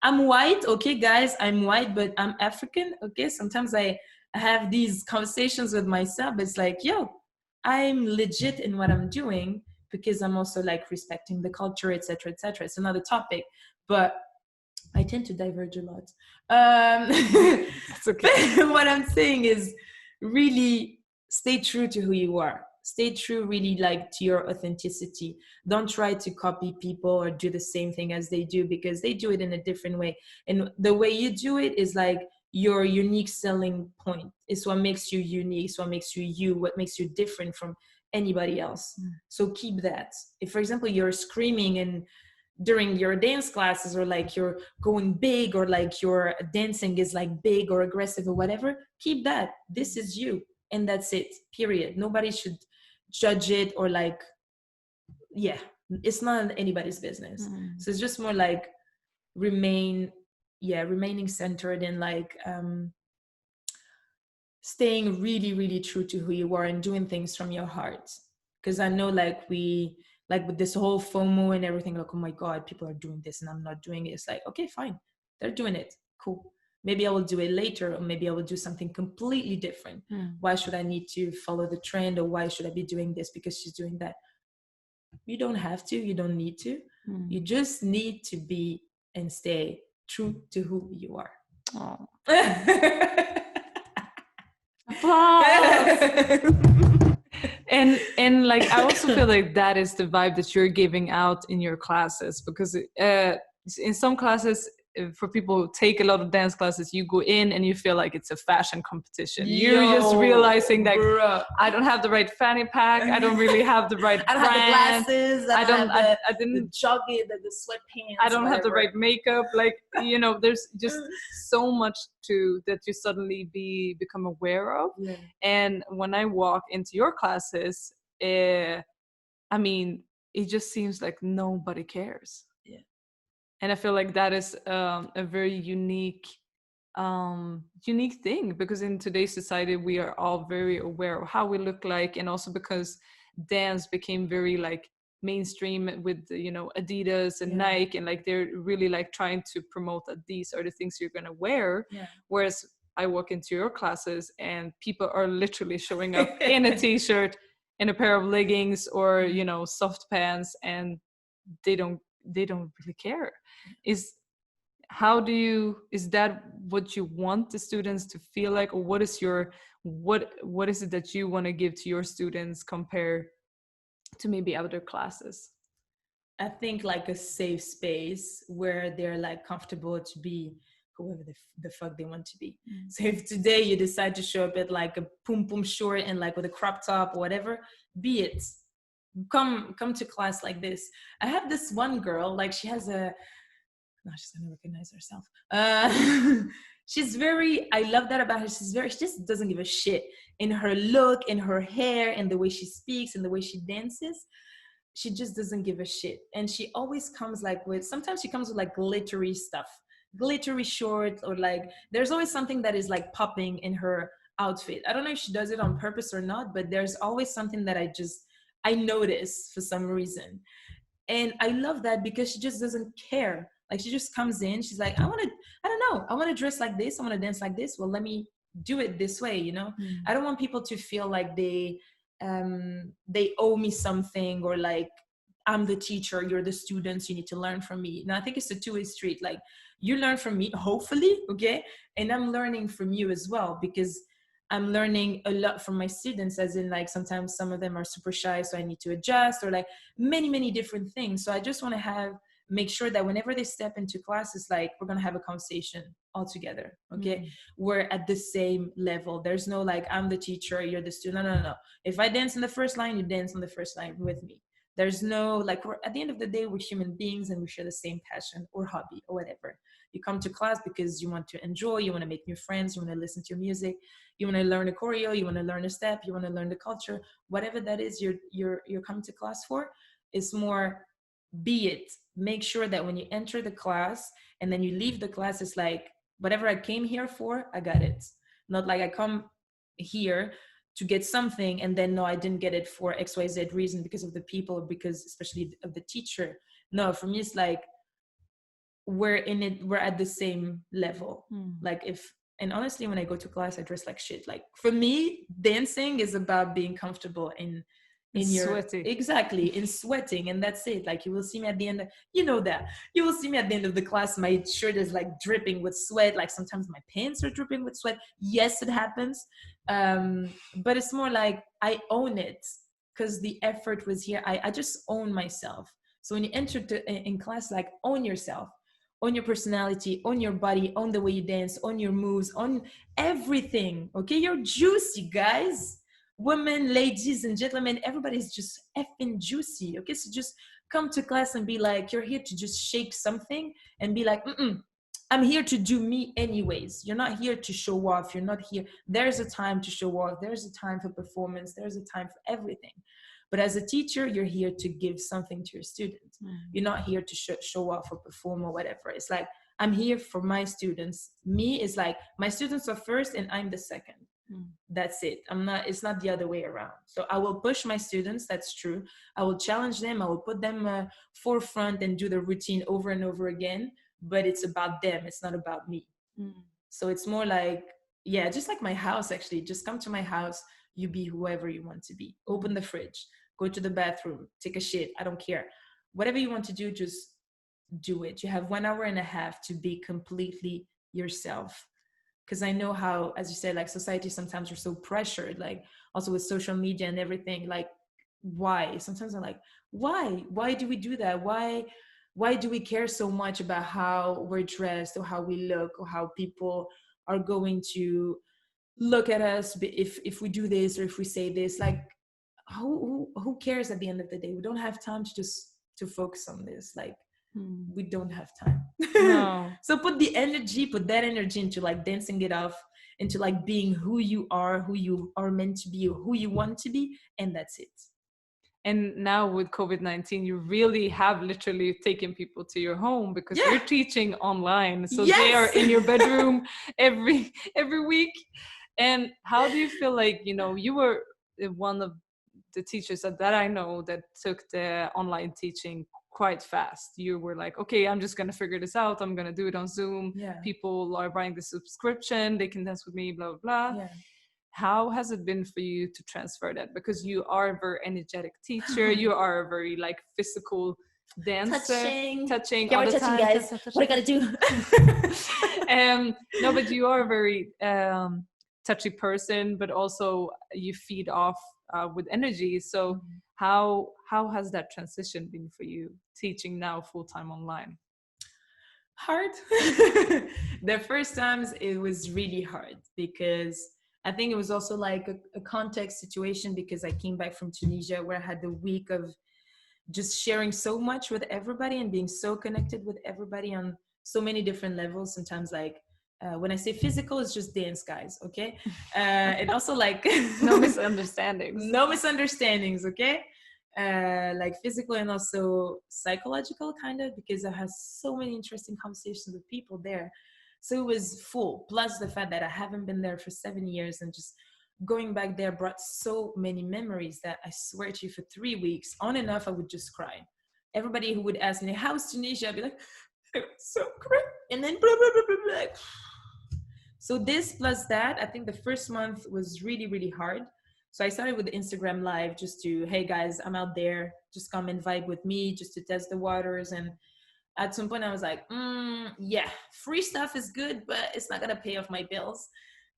I'm white. Okay, guys, I'm white, but I'm African. Okay, sometimes I have these conversations with myself. It's like, yo, I'm legit in what I'm doing, because I'm also like respecting the culture, etc., etc. It's another topic, but I tend to diverge a lot. That's okay. But what I'm saying is, really stay true to who you are. Stay true, really, like, to your authenticity. Don't try to copy people or do the same thing as they do, because they do it in a different way. And the way you do it is like your unique selling point. It's what makes you unique. It's what makes you you, what makes you different from anybody else. So keep that. If, for example, you're screaming and during your dance classes, or like you're going big, or like your dancing is like big or aggressive or whatever, keep that. This is you, and that's it, period. Nobody should judge it, or like, it's not anybody's business. So it's just more like remaining centered, and like staying really, really true to who you are, and doing things from your heart. Because I know, like, with this whole FOMO and everything, like, oh my God, people are doing this and I'm not doing it. It's like, okay, fine, they're doing it, cool. Maybe I will do it later, or maybe I will do something completely different. Why should I need to follow the trend, or why should I be doing this because she's doing that? You don't have to, you don't need to. You just need to be and stay true to who you are. Oh. Applause. And like I also feel like that is the vibe that you're giving out in your classes, because in some classes, for people who take a lot of dance classes, you go in and you feel like it's a fashion competition. You're just realizing that bruh. I don't have the right fanny pack, I don't really have the right I don't have the brand, glasses. I I don't don't have I the didn't jogging, the sweatpants. I don't have the whatever. right makeup. Like, you know, there's just so much to that you suddenly become aware of. Yeah. And when I walk into your classes, I mean, it just seems like nobody cares. Yeah. And I feel like that is a very unique thing, because in today's society we are all very aware of how we look like, and also because dance became very like mainstream with, you know, Adidas and Nike, and like they're really like trying to promote that these are the things you're gonna wear. Yeah. Whereas I walk into your classes and people are literally showing up in a t-shirt, in a pair of leggings, or, you know, soft pants, and they don't really care. Is is that what you want the students to feel like, or what is your what is it that you want to give to your students compared to maybe other classes? I think like a safe space where they're like comfortable to be whoever the fuck they want to be. So if today you decide to show up at like a pum pum short and like with a crop top or whatever, be it. Come to class like this. I have this one girl, like she has a, no, she's gonna recognize herself. She's very, I love that about her. She just doesn't give a shit in her look, in her hair, and the way she speaks, and the way she dances. She just doesn't give a shit. And she always comes like with, sometimes she comes with like glittery stuff, glittery short, or like there's always something that is like popping in her outfit. I don't know if she does it on purpose or not, but there's always something that I notice for some reason. And I love that because she just doesn't care. Like she just comes in, she's like, I don't know, I want to dress like this, I want to dance like this. Well, let me do it this way, you know? I don't want people to feel like they owe me something, or like I'm the teacher, you're the students, you need to learn from me. No, I think it's a two-way street. Like you learn from me, hopefully, okay? And I'm learning from you as well, because I'm learning a lot from my students, as in like sometimes some of them are super shy, so I need to adjust, or like many different things. So I just want to make sure that whenever they step into classes, like we're going to have a conversation all together, okay? We're at the same level. There's no like, I'm the teacher, you're the student. No. If I dance in the first line, you dance on the first line with me. There's no like, we're at the end of the day, we're human beings and we share the same passion or hobby or whatever. You come to class because you want to enjoy, you want to make new friends, you want to listen to your music, you want to learn a choreo, you want to learn a step, you want to learn the culture, whatever that is you're coming to class for. It's more, be it. Make sure that when you enter the class and then you leave the class, it's like, whatever I came here for, I got it. Not like I come here to get something and then no, I didn't get it for XYZ reason, because of the people, or because especially of the teacher. No, for me it's like, we're at the same level. Like if, and honestly, when I go to class, I dress like shit. Like for me, dancing is about being comfortable in your sweaty. Exactly, in sweating, and that's it. Like you will see me at the end of, you know, that you will see me at the end of the class, my shirt is like dripping with sweat. Like sometimes my pants are dripping with sweat. Yes, it happens. But it's more like I own it, because the effort was here. I just own myself. So when you enter in class, like own yourself, own your personality, own your body, own the way you dance, own your moves, own everything. Okay, you're juicy, guys. Women, ladies, and gentlemen, everybody's just effing juicy. Okay, so just come to class and be like, you're here to just shake something and be like, I'm here to do me anyways. You're not here to show off. You're not here. There's a time to show off. There's a time for performance. There's a time for everything. But as a teacher, you're here to give something to your students. You're not here to show off or perform or whatever. It's like, I'm here for my students. Me is like, my students are first and I'm the second. That's it. It's not the other way around. So I will push my students. That's true. I will challenge them. I will put them forefront and do the routine over and over again. But it's about them. It's not about me. So it's more like, yeah, just like my house, actually. Just come to my house. You be whoever you want to be. Open the fridge. Go to the bathroom. Take a shit. I don't care. Whatever you want to do, just do it. You have 1.5 hours to be completely yourself. because I know how, as you said, like society sometimes we're so pressured, like also with social media and everything. Like, why? Sometimes I'm like, why do we do that? Why do we care so much about how we're dressed or how we look or how people are going to look at us if we do this or if we say this? Like, who cares at the end of the day? We don't have time to just to focus on this. Like, we don't have time. No. So put that energy into like dancing it off, into like being who you are meant to be, who you want to be, and that's it. And now with COVID-19, you really have literally taken people to your home because Yeah. you're teaching online. So Yes. they are in your bedroom every week. And how do you feel like, you were one of the teachers that I know that took the online teaching quite fast. You were like, okay, I'm just going to figure this out. I'm going to do it on Zoom. Yeah. People are buying the subscription. They can dance with me, blah, blah, blah. Yeah. How has it been for you to transfer that? Because you are a very energetic teacher. You are a very like physical dancer, touching Yeah, all we're the touching, time. guys. What I gotta do? No, but you are a very touchy person, but also you feed off with energy. So how has that transition been for you, teaching now full-time online? Hard. The first times it was really hard because I think it was also like a context situation, because I came back from Tunisia where I had the week of just sharing so much with everybody and being so connected with everybody on so many different levels. Sometimes like when I say physical, it's just dance, guys, okay? And also like no misunderstandings. No misunderstandings, okay? Like physical and also psychological, kind of, because I had so many interesting conversations with people there. So it was full. Plus the fact that I haven't been there for 7 years, and just going back there brought so many memories that I swear to you, for 3 weeks on and off, I would just cry. Everybody who would ask me, how's Tunisia? I'd be like, it was so great. And then blah, blah, blah, blah, blah. So this plus that, I think the first month was really, really hard. So I started with the Instagram live just to, hey guys, I'm out there, just come and vibe with me, just to test the waters. And at some point I was like, yeah, free stuff is good, but it's not gonna pay off my bills.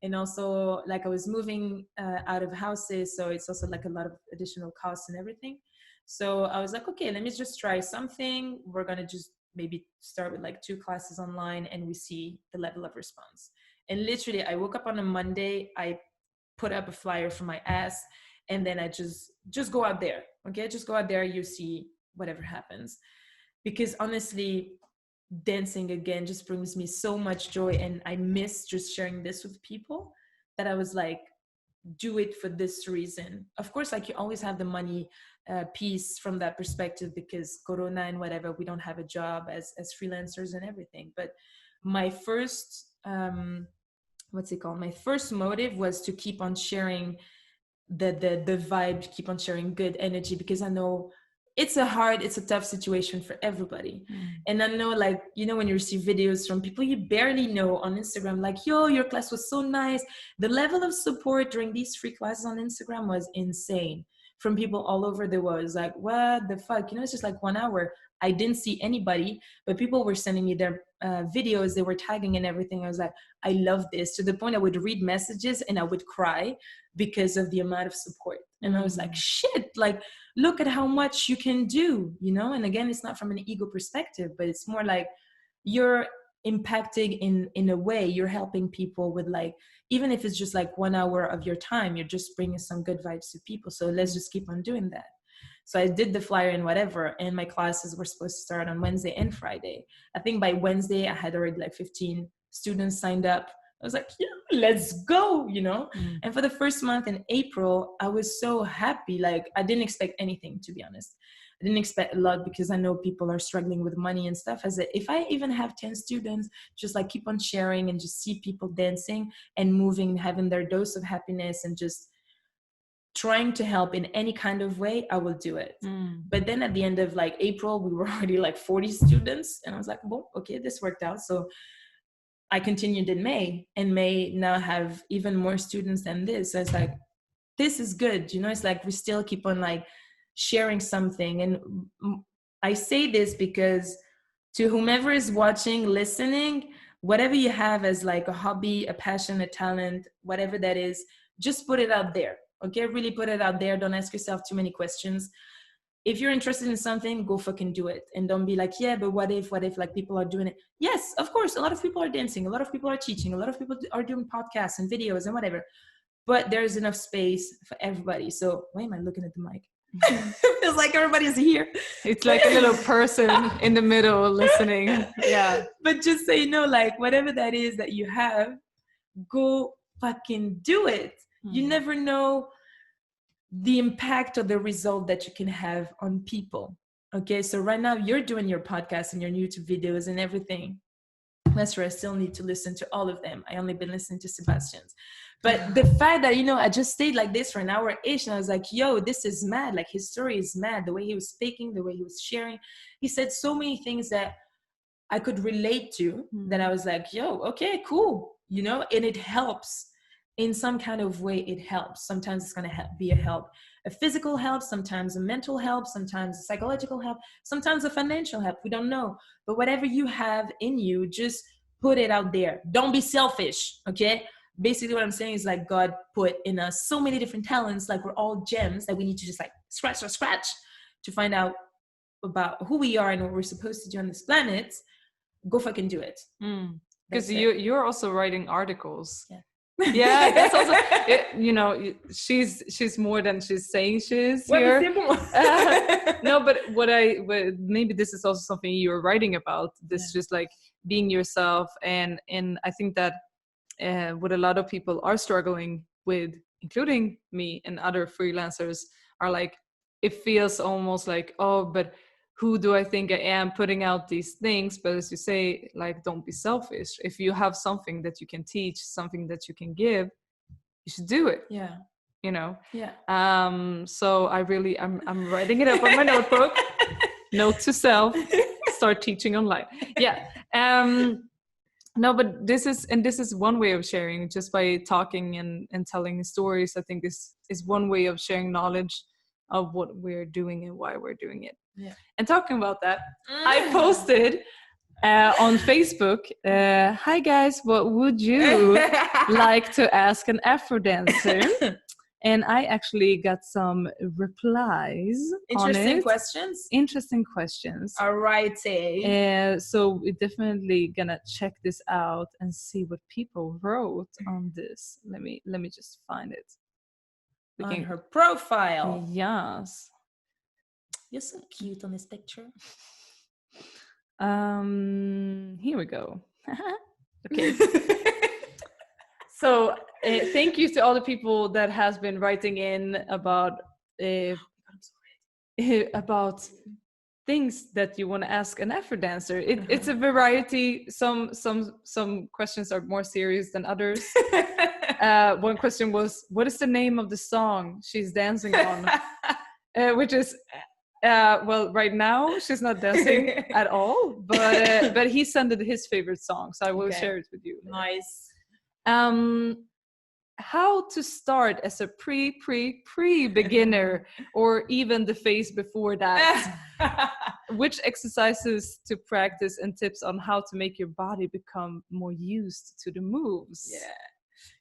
And also like I was moving out of houses, so it's also like a lot of additional costs and everything. So I was like, okay, let me just try something. We're gonna just maybe start with like 2 classes online and we see the level of response. And literally I woke up on a Monday, I put up a flyer for my ass, and then I just go out there. Okay, just go out there, you see whatever happens. Because honestly, dancing again just brings me so much joy, and I miss just sharing this with people, that I was like, do it for this reason. Of course, like you always have the money piece from that perspective, because Corona and whatever, we don't have a job as freelancers and everything. But my first my first motive was to keep on sharing the vibe, keep on sharing good energy, because I know it's a tough situation for everybody. And I know, like, when you receive videos from people you barely know on Instagram, like, yo, your class was so nice. The level of support during these free classes on Instagram was insane, from people all over the world. It's like, what the fuck, it's just like 1 hour. I didn't see anybody, but people were sending me their videos, they were tagging and everything. I was like, I love this, to the point I would read messages and I would cry because of the amount of support. And I was like, shit, like, look at how much you can do, And again, it's not from an ego perspective, but it's more like you're impacting in a way, you're helping people with, like, even if it's just like 1 hour of your time, you're just bringing some good vibes to people. So let's just keep on doing that. So I did the flyer and whatever, and my classes were supposed to start on Wednesday and Friday. I think by Wednesday, I had already like 15 students signed up. I was like, yeah, let's go, And for the first month in April, I was so happy. Like, I didn't expect anything, to be honest. I didn't expect a lot, because I know people are struggling with money and stuff. I said, if I even have 10 students, just like keep on sharing and just see people dancing and moving, having their dose of happiness, and just trying to help in any kind of way, I will do it. But then at the end of like April, we were already like 40 students, and I was like, well, okay, this worked out. So I continued in May, and May now have even more students than this. So it's like, this is good. It's like we still keep on like sharing something. And I say this because to whomever is watching, listening, whatever you have as like a hobby, a passion, a talent, whatever that is, just put it out there. Okay, really put it out there. Don't ask yourself too many questions. If you're interested in something, go fucking do it. And don't be like, yeah, but what if like people are doing it? Yes, of course, a lot of people are dancing, a lot of people are teaching, a lot of people are doing podcasts and videos and whatever. But there's enough space for everybody. So why am I looking at the mic? It feels like everybody's here. It's like a little person in the middle listening. Yeah. But just so you know, like whatever that is that you have, go fucking do it. You never know the impact or the result that you can have on people. Okay, so right now you're doing your podcast and your YouTube videos and everything. That's where I still need to listen to all of them. I only been listening to Sebastian's. But the fact that, I just stayed like this for an hour-ish and I was like, yo, this is mad. Like his story is mad. The way he was speaking, the way he was sharing. He said so many things that I could relate to that I was like, yo, okay, cool. And it helps. In some kind of way, it helps. Sometimes it's going to be a physical help, sometimes a mental help, sometimes a psychological help, sometimes a financial help. We don't know. But whatever you have in you, just put it out there. Don't be selfish, okay? Basically what I'm saying is like God put in us so many different talents, like we're all gems that we need to just like scratch to find out about who we are and what we're supposed to do on this planet. Go fucking do it. Because you're also writing articles. Yeah. Yeah, that's also she's more than she's saying she is here. No, but maybe this is also something you're writing about, this just like being yourself, and I think that what a lot of people are struggling with, including me and other freelancers, are like, it feels almost like, oh, but who do I think I am putting out these things? But as you say, like, don't be selfish. If you have something that you can teach, something that you can give, you should do it. Yeah. Yeah. So I'm writing it up on my notebook. Note to self, start teaching online. Yeah. No, but this is one way of sharing, just by talking and telling stories. I think this is one way of sharing knowledge of what we're doing and why we're doing it. Yeah. And talking about that, I posted on Facebook, hi guys, what would you like to ask an Afro dancer? And I actually got some replies. Interesting questions. All right. So we're definitely gonna check this out and see what people wrote on this. Let me just find it. On her profile. Yes. You're so cute on this picture. Here we go. Okay. So thank you to all the people that has been writing in about things that you want to ask an Afro dancer. It's a variety. Some questions are more serious than others. One question was, what is the name of the song she's dancing on? Which is well, right now she's not dancing at all, but he sent it his favorite song, so I will share it with you. Nice. How to start as a pre beginner, or even the phase before that. Which exercises to practice, and tips on how to make your body become more used to the moves.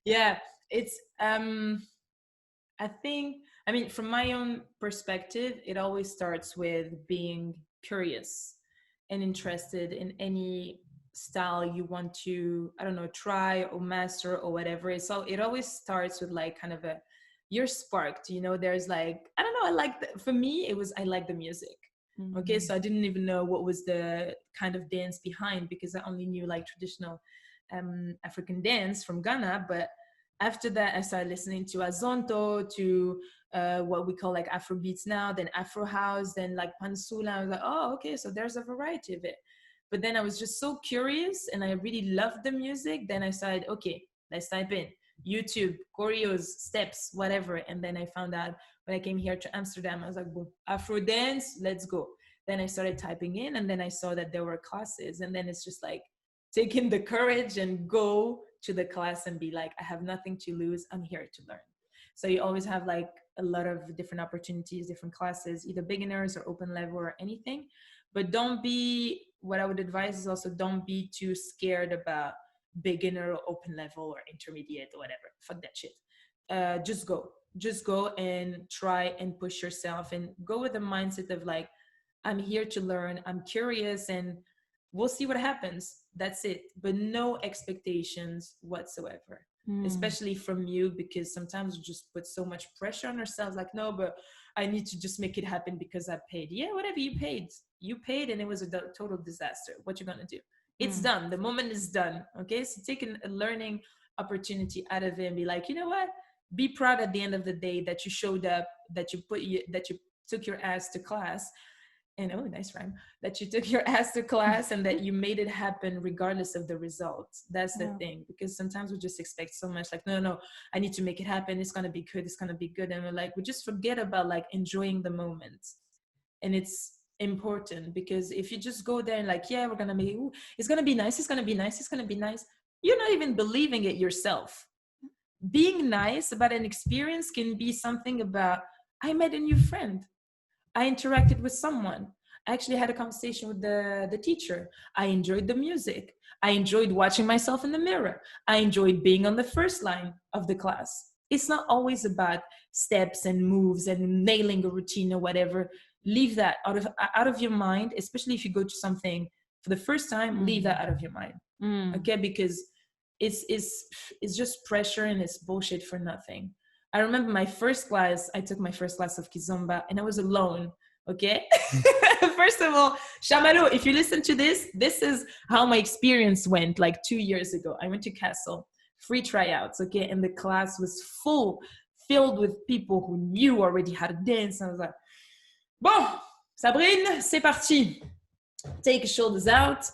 Yeah. It's I mean, from my own perspective, it always starts with being curious and interested in any style you want to, I don't know, try or master or whatever. So it always starts with like kind of you're sparked, there's like, I don't know, for me, I like the music. Mm-hmm. Okay, so I didn't even know what was the kind of dance behind, because I only knew like traditional African dance from Ghana. But after that, I started listening to Azonto, to what we call like Afro beats now, then Afro house, then like Pansula. I was like, oh, okay, so there's a variety of it. But then I was just so curious and I really loved the music. Then I started, okay, let's type in YouTube, choreos, steps, whatever. And then I found out when I came here to Amsterdam, I was like, boom, Afro dance, let's go. Then I started typing in, and then I saw that there were classes. And then it's just like taking the courage and go to the class and be like, I have nothing to lose. I'm here to learn. So you always have like a lot of different opportunities, different classes, either beginners or open level or anything. But what I would advise is also don't be too scared about beginner or open level or intermediate or whatever. Fuck that shit. Just go and try and push yourself, and go with the mindset of like, I'm here to learn, I'm curious, and we'll see what happens. That's it. But no expectations whatsoever, especially from you, because sometimes we just put so much pressure on ourselves, like, no, but I need to just make it happen because I paid. Yeah, whatever, you paid and it was a total disaster. What you gonna do? It's done. The moment is done. Okay, so take a learning opportunity out of it and be like, you know what, be proud at the end of the day that you showed up, that you took your ass to class, and oh, nice rhyme, that you took your ass to class and that you made it happen regardless of the results. That's the thing, because sometimes we just expect so much, like, no, I need to make it happen, it's going to be good, and we're like, we just forget about like enjoying the moment. And it's important, because if you just go there and like, yeah, we're going to make, ooh, it's going to be nice, you're not even believing it yourself. Being nice about an experience can be something about, I met a new friend, I interacted with someone, I actually had a conversation with the teacher, I enjoyed the music, I enjoyed watching myself in the mirror, I enjoyed being on the first line of the class. It's not always about steps and moves and nailing a routine or whatever. Leave that out of your mind, especially if you go to something for the first time. Leave that out of your mind. Okay, because it's just pressure and it's bullshit for nothing. I remember I took my first class of Kizomba and I was alone. Okay. First of all, Chamallow, if you listen to this is how my experience went like 2 years ago. I went to Castle, free tryouts. Okay. And the class was filled with people who knew already how to dance. And I was like, bon, Sabrine, c'est parti. Take your shoulders out.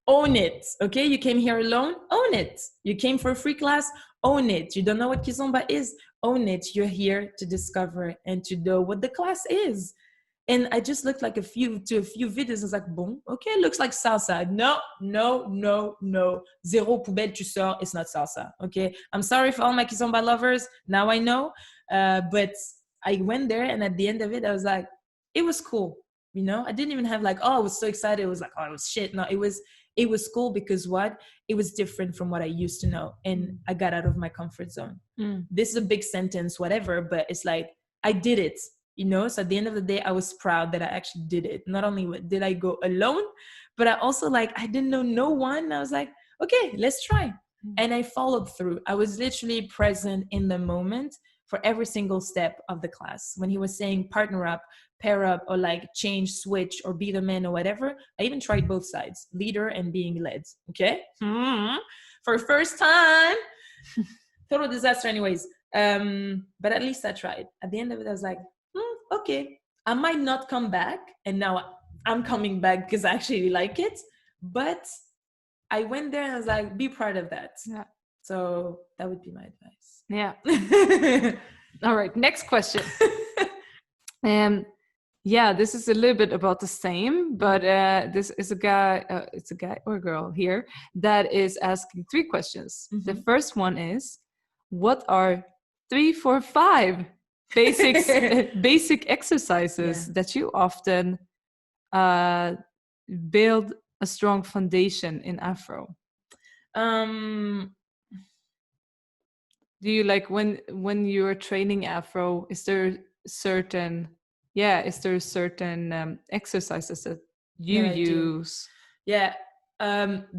Own it. Okay. You came here alone. Own it. You came for a free class. Own it. You don't know what Kizomba is. Own it. You're here to discover and to know what the class is. And I just looked like a few videos. I was like, bon, okay, looks like salsa. No. Zéro poubelle, tu sors. It's not salsa. Okay. I'm sorry for all my Kizomba lovers. Now I know. But I went there, and at the end of it, I was like, it was cool. You know, I didn't even have like, oh, I was so excited. It was like, oh, it was shit. No, it was cool, because what? It was different from what I used to know. And I got out of my comfort zone. This is a big sentence, whatever, but it's like, I did it, you know? So at the end of the day, I was proud that I actually did it. Not only did I go alone, but I also like, I didn't know no one. I was like, okay, let's try. And I followed through. I was literally present in the moment for every single step of the class. When he was saying partner up, pair up, or like change, switch, or be the man or whatever, I even tried both sides, leader and being led. Okay. For first time. Total disaster anyways. But at least I tried. At the end of it, I was like, okay, I might not come back. And now I'm coming back because I actually like it. But I went there and I was like, be proud of that. Yeah. So that would be my advice. Yeah. All right. Next question. Yeah, this is a little bit about the same, but this is it's a guy or a girl here that is asking 3 questions. The first one is, what are 3, 4, 5 basic exercises that you often build a strong foundation in Afro? Do you like when you're training Afro, is there certain exercises that you use? Yeah.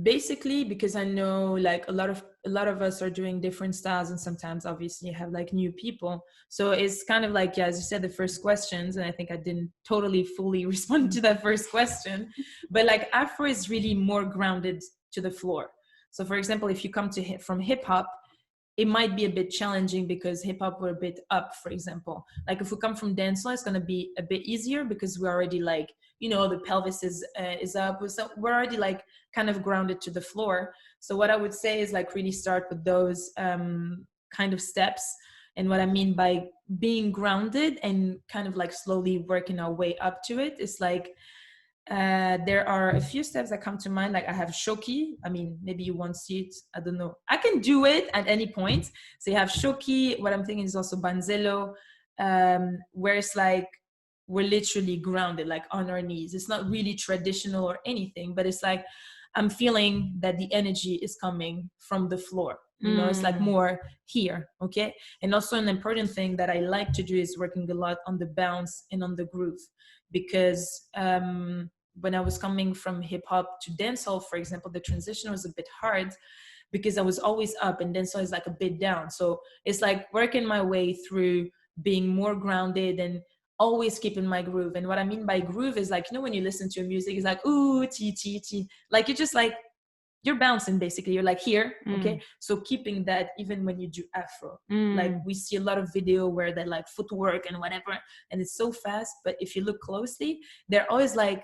Basically, because I know like a lot of us are doing different styles, and sometimes obviously you have like new people. So it's kind of like, yeah, as you said, the first questions, and I think I didn't totally fully respond to that first question, but like Afro is really more grounded to the floor. So for example, if you come from hip hop, it might be a bit challenging because hip hop we're a bit up, for example. Like if we come from dancehall, it's going to be a bit easier because we're already like, you know, the pelvis is up. So we're already like kind of grounded to the floor. So what I would say is like really start with those kind of steps. And what I mean by being grounded and kind of like slowly working our way up to it is like, there are a few steps that come to mind. Like I have shoki. I mean, maybe you won't see it. I don't know. I can do it at any point. So you have shoki. What I'm thinking is also banzello, where it's like we're literally grounded, like on our knees. It's not really traditional or anything, but it's like I'm feeling that the energy is coming from the floor. You know, it's like more here, okay? And also an important thing that I like to do is working a lot on the bounce and on the groove, because when I was coming from hip hop to dancehall, for example, the transition was a bit hard because I was always up and dancehall is like a bit down. So it's like working my way through being more grounded and always keeping my groove. And what I mean by groove is like, you know, when you listen to music, it's like, ooh, ti, ti, ti. Like, you're just like, you're bouncing basically. You're like here, okay? So keeping that even when you do Afro. Like, we see a lot of video where they like footwork and whatever, and it's so fast. But if you look closely, they're always like,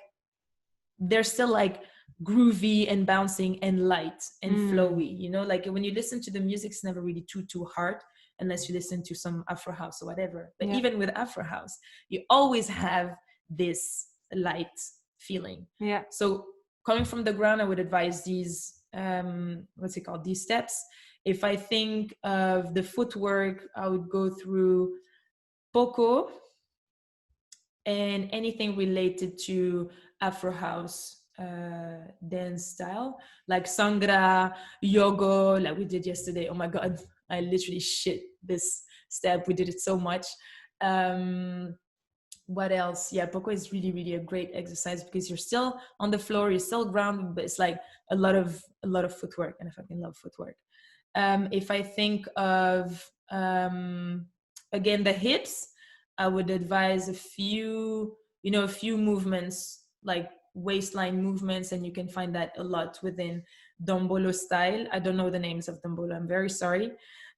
they're still like groovy and bouncing and light and flowy, you know? Like when you listen to the music, it's never really too hard unless you listen to some Afro house or whatever. But even with Afro house, you always have this light feeling. Yeah. So coming from the ground, I would advise these, what's it called? These steps. If I think of the footwork, I would go through Poco and anything related to Afro house dance style, like Sangra, Yogo, like we did yesterday. Oh my God, I literally shit this step. We did it so much. What else? Yeah, Poco is really, really a great exercise because you're still on the floor, you're still grounded, but it's like a lot of footwork, and I fucking love footwork. If I think of again the hips, I would advise a few movements like waistline movements, and you can find that a lot within Dombolo style. I don't know the names of Dombolo, I'm very sorry.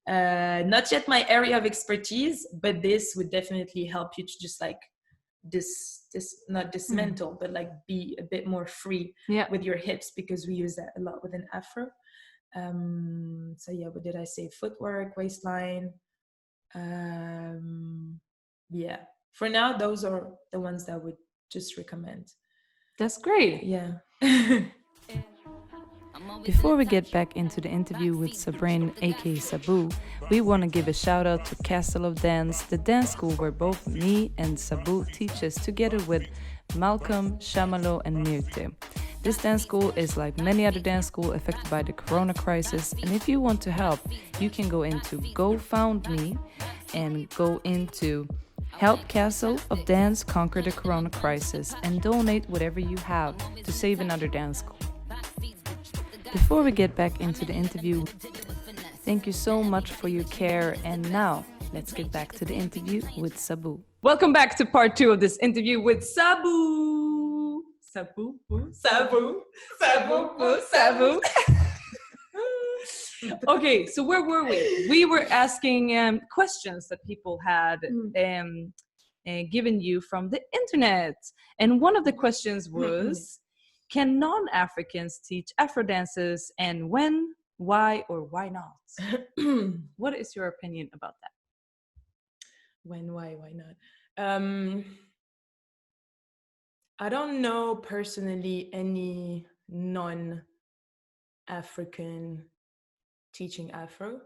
Not yet my area of expertise, but this would definitely help you to just like not dismantle, but like be a bit more free with your hips, because we use that a lot within Afro. So yeah, what did I say? Footwork, waistline. Yeah, for now, those are the ones that I would just recommend. That's great. Yeah. Before we get back into the interview with Sabrine, aka Sabou, we want to give a shout out to Castle of Dance, the dance school where both me and Sabou teaches together with Malcolm, Shamalo, and Mirte. This dance school is like many other dance schools affected by the corona crisis, and if you want to help, you can go into GoFoundMe and go into Help Castle of Dance Conquer the Corona Crisis and donate whatever you have to save another dance school. Before we get back into the interview, thank you so much for your care, and now let's get back to the interview with Sabou. Welcome back to part 2 of this interview with Sabou. Sabou, Sabou, Sabou, Sabou. Okay, so where were we? We were asking questions that people had given you from the internet. And one of the questions was, can non-Africans teach Afro dances, and when, why, or why not? What is your opinion about that? When, why not? I don't know personally any non-African teaching Afro.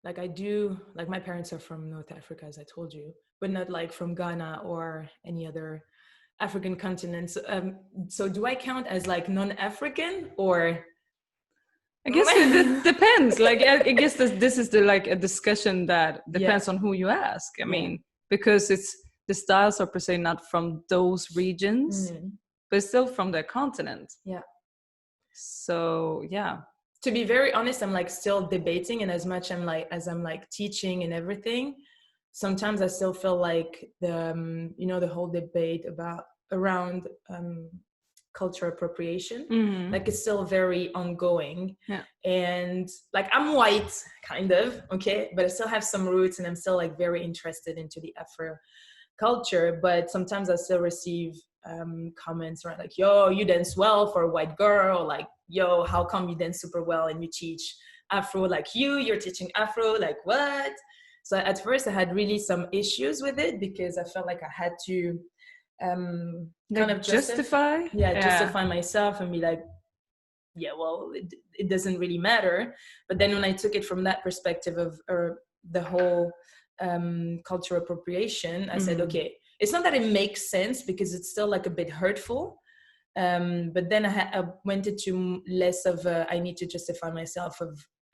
Like I do, like my parents are from North Africa, as I told you, but not like from Ghana or any other African continent. So do I count as like non-African, or? I guess it depends. Like I guess this is like a discussion that depends on who you ask. I mean, because the styles are per se not from those regions, but still from their continent. Yeah. So yeah. To be very honest, I'm like still debating, and as much as I'm like teaching and everything, sometimes I still feel like the whole debate around cultural appropriation, like it's still very ongoing. And like I'm white kind of, okay, but I still have some roots, and I'm still like very interested into the Afro culture, but sometimes I still receive comments around like, yo, you dance well for a white girl, like, yo, how come you dance super well and you teach Afro, like you're teaching Afro, like what? So at first I had really some issues with it, because I felt like I had to kind of justify myself and be like, yeah, well, it doesn't really matter. But then when I took it from that perspective of the whole cultural appropriation, I said, okay, it's not that it makes sense because it's still like a bit hurtful. But then I went into less of I need to justify myself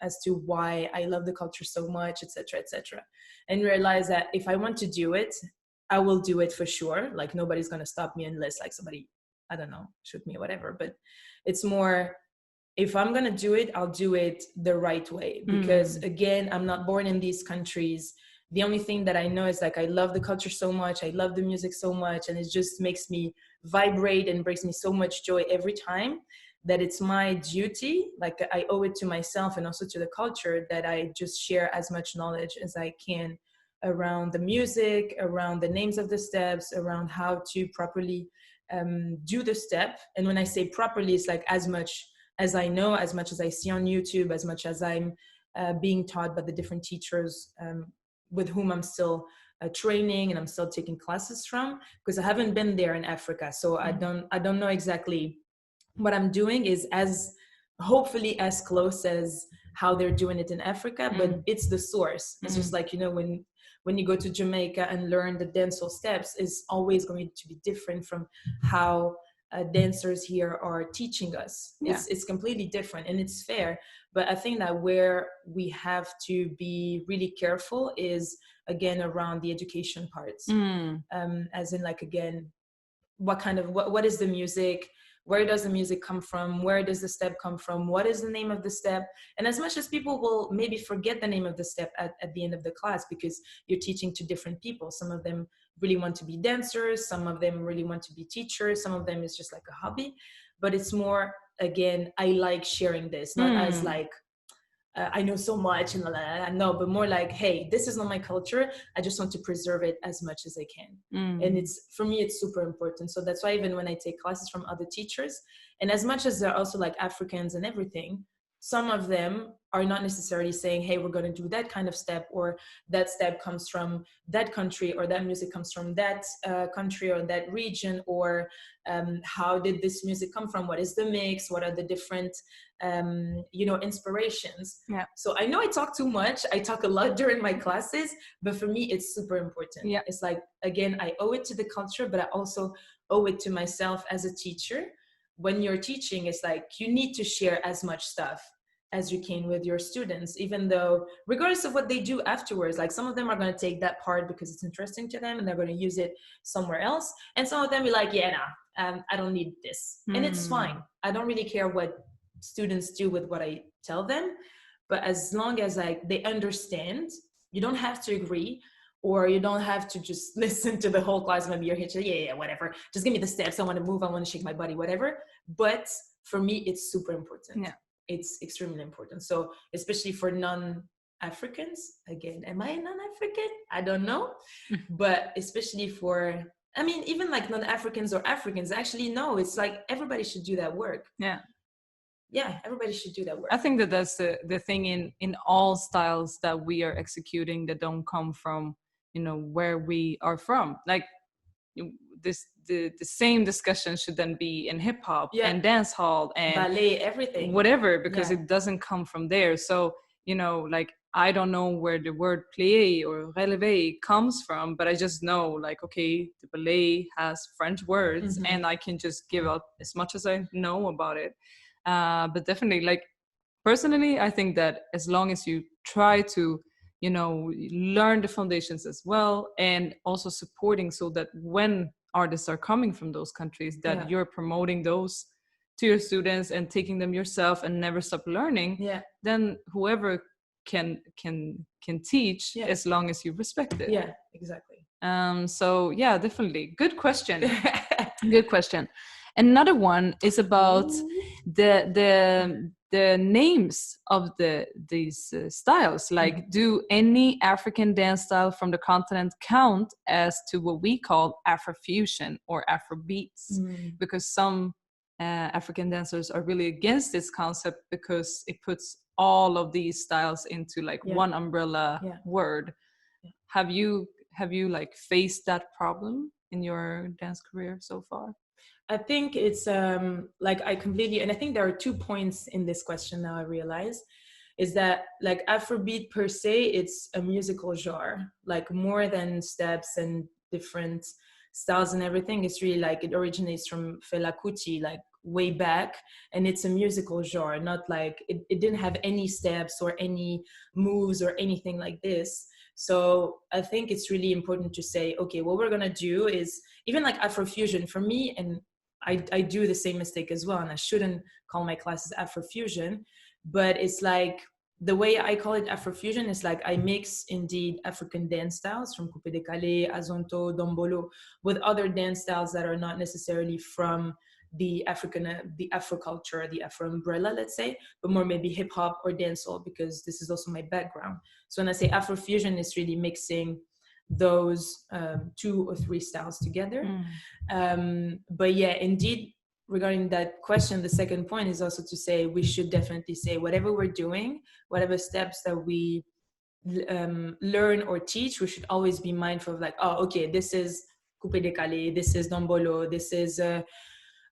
as to why I love the culture so much, etc., etc., and realize that if I want to do it, I will do it for sure. Like nobody's gonna stop me unless like somebody, I don't know, shoot me or whatever. But it's more, if I'm gonna do it, I'll do it the right way. Because again, I'm not born in these countries. The only thing that I know is like I love the culture so much, I love the music so much, and it just makes me vibrate and brings me so much joy every time, that it's my duty, like I owe it to myself and also to the culture, that I just share as much knowledge as I can around the music, around the names of the steps, around how to properly do the step. And when I say properly, it's like as much as I know, as much as I see on YouTube, as much as I'm being taught by the different teachers with whom I'm still training and I'm still taking classes from, because I haven't been there in Africa. So I don't know exactly what I'm doing is as hopefully as close as how they're doing it in Africa, but it's the source. It's just like, you know, when you go to Jamaica and learn the dancehall steps, is always going to be different from how dancers here are teaching us. It's completely different, and it's fair. But I think that where we have to be really careful is again around the education parts, as in like, again, what is the music, where does the music come from, where does the step come from, what is the name of the step. And as much as people will maybe forget the name of the step at the end of the class, because you're teaching to different people, some of them really want to be dancers, some of them really want to be teachers, some of them is just like a hobby. But it's more, again, I like sharing this, not as like I know so much and no, but more like, hey, this is not my culture, I just want to preserve it as much as I can. And it's, for me, it's super important. So that's why even when I take classes from other teachers, and as much as they're also like Africans and everything, some of them are not necessarily saying, hey, we're going to do that kind of step, or that step comes from that country, or that music comes from that country or that region, or how did this music come from, what is the mix, what are the different inspirations. So I know I talk too much, I talk a lot during my classes, but for me it's super important. It's like, again, I owe it to the culture, but I also owe it to myself as a teacher. When you're teaching, it's like you need to share as much stuff as you can with your students, even though regardless of what they do afterwards, like some of them are going to take that part because it's interesting to them and they're going to use it somewhere else, and some of them be like, yeah, nah, I don't need this. And it's fine. I don't really care what students do with what I tell them, but as long as like they understand, you don't have to agree, or you don't have to just listen to the whole class. Maybe you're here to, yeah, whatever, just give me the steps, I want to move, I want to shake my body, whatever. But for me it's super important. It's extremely important. So especially for non-Africans, again, am I non-African? I don't know. But especially for, I mean, even like non-Africans or Africans, actually, no, it's like everybody should do that work. Everybody should do that work. I think that that's the thing in all styles that we are executing that don't come from, you know, where we are from. Like the same discussion should then be in hip hop and dance hall and ballet, everything, whatever, because it doesn't come from there. So, you know, like I don't know where the word plié or relevé comes from, but I just know like, okay, the ballet has French words and I can just give out as much as I know about it. But definitely, like personally, I think that as long as you try to, you know, learn the foundations as well, and also supporting so that when artists are coming from those countries, that you're promoting those to your students and taking them yourself and never stop learning, then whoever can teach, as long as you respect it. Yeah, exactly. So yeah, definitely. Good question. Good question. Another one is about the names of these styles. Like, do any African dance style from the continent count as to what we call Afrofusion or Afrobeats? Because some African dancers are really against this concept because it puts all of these styles into like one umbrella word. Have you like faced that problem in your dance career so far? I think it's like I completely, and I think there are 2 points in this question now I realize, is that like Afrobeat per se, it's a musical genre, like more than steps and different styles and everything, it's really like it originates from Fela Kuti, like way back, and it's a musical genre, not like it didn't have any steps or any moves or anything like this. So I think it's really important to say, okay, what we're gonna do is, even like Afrofusion for me, and I do the same mistake as well, and I shouldn't call my classes Afrofusion, but it's like the way I call it Afrofusion is like I mix indeed African dance styles from coupe décalé, azonto, dombolo with other dance styles that are not necessarily from the Afro culture, the Afro umbrella, let's say, but more maybe hip hop or dancehall, because this is also my background. So when I say Afrofusion, it's really mixing those 2 or 3 styles together. But yeah, indeed, regarding that question, the second point is also to say we should definitely say whatever we're doing, whatever steps that we learn or teach, we should always be mindful of like, oh, okay, this is coupe décalé, this is dombolo, this is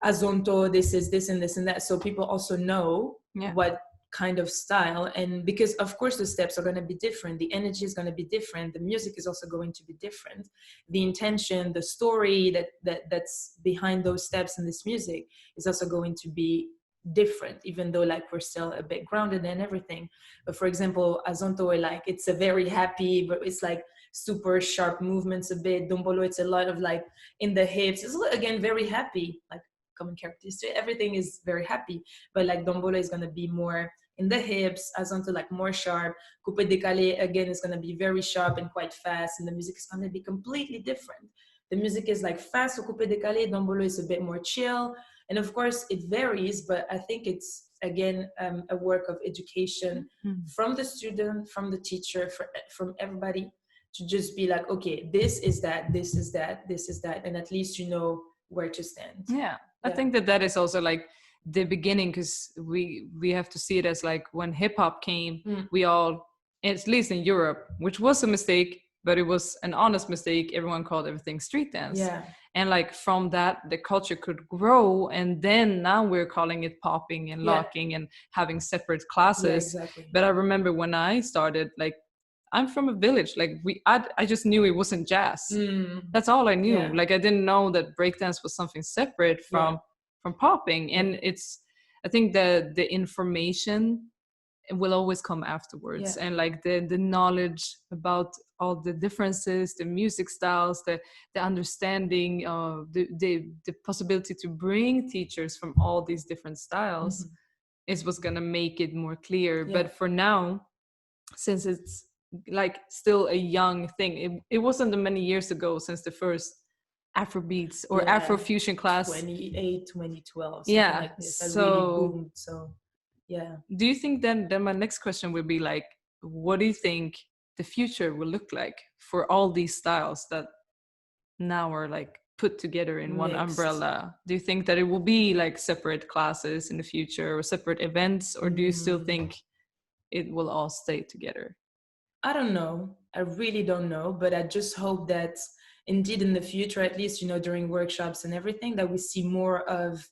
azonto, this is this and this and that, so people also know what kind of style. And because of course the steps are going to be different, the energy is going to be different, the music is also going to be different, the intention, the story that's behind those steps in this music is also going to be different, even though like we're still a bit grounded and everything. But for example, azonto, like it's a very happy, but it's like super sharp movements a bit. Dombolo, it's a lot of like in the hips, it's again very happy, like common characteristic, everything is very happy, but like dombolo is going to be more in the hips, azonto like more sharp, coupe décalé again is going to be very sharp and quite fast, and the music is going to be completely different. The music is like fast for coupe décalé, dombolo is a bit more chill, and of course it varies, but I think it's again a work of education from the student, from the teacher, from everybody, to just be like, okay, this is that, this is that, this is that, and at least you know where to stand. I think that is also like the beginning, because we have to see it as like when hip-hop came, we all, at least in Europe, which was a mistake, but it was an honest mistake, everyone called everything street dance, and like from that the culture could grow, and then now we're calling it popping and locking and having separate classes. Exactly. But I remember when I started, like I'm from a village, like I just knew it wasn't jazz. That's all I knew. Like I didn't know that breakdance was something separate from popping. And it's, I think the information will always come afterwards, and like the knowledge about all the differences, the music styles, the understanding of the possibility to bring teachers from all these different styles is what's gonna make it more clear. But for now, since it's like still a young thing, it wasn't many years ago since the first Afrobeats or Afrofusion class, 2012, like this, that so really boomed. So do you think then my next question would be like, what do you think the future will look like for all these styles that now are like put together in one umbrella? Do you think that it will be like separate classes in the future or separate events, or do you still think it will all stay together? I don't know. I really don't know, but I just hope that indeed in the future, at least, you know, during workshops and everything, that we see more of,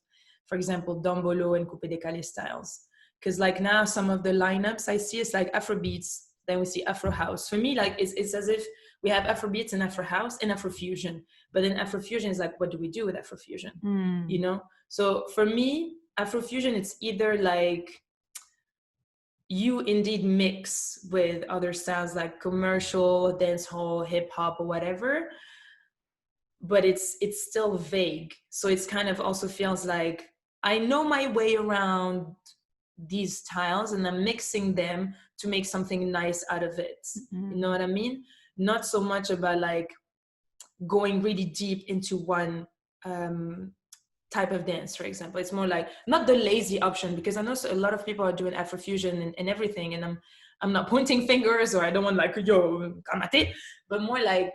for example, dombolo and coupe décalé styles. Because like now some of the lineups I see is like Afrobeats, then we see Afro house. For me, like it's as if we have Afrobeats and Afro house and Afrofusion. But then Afrofusion is like, what do we do with Afrofusion? You know? So for me, Afrofusion, it's either like you indeed mix with other styles like commercial, dancehall, hip hop, or whatever, but it's still vague. So it's kind of also feels like I know my way around these styles and I'm mixing them to make something nice out of it. You know what I mean? Not so much about like going really deep into one type of dance, for example. It's more like not the lazy option, because I know a lot of people are doing Afrofusion and everything, and I'm not pointing fingers, or I don't want like yo kamate, but more like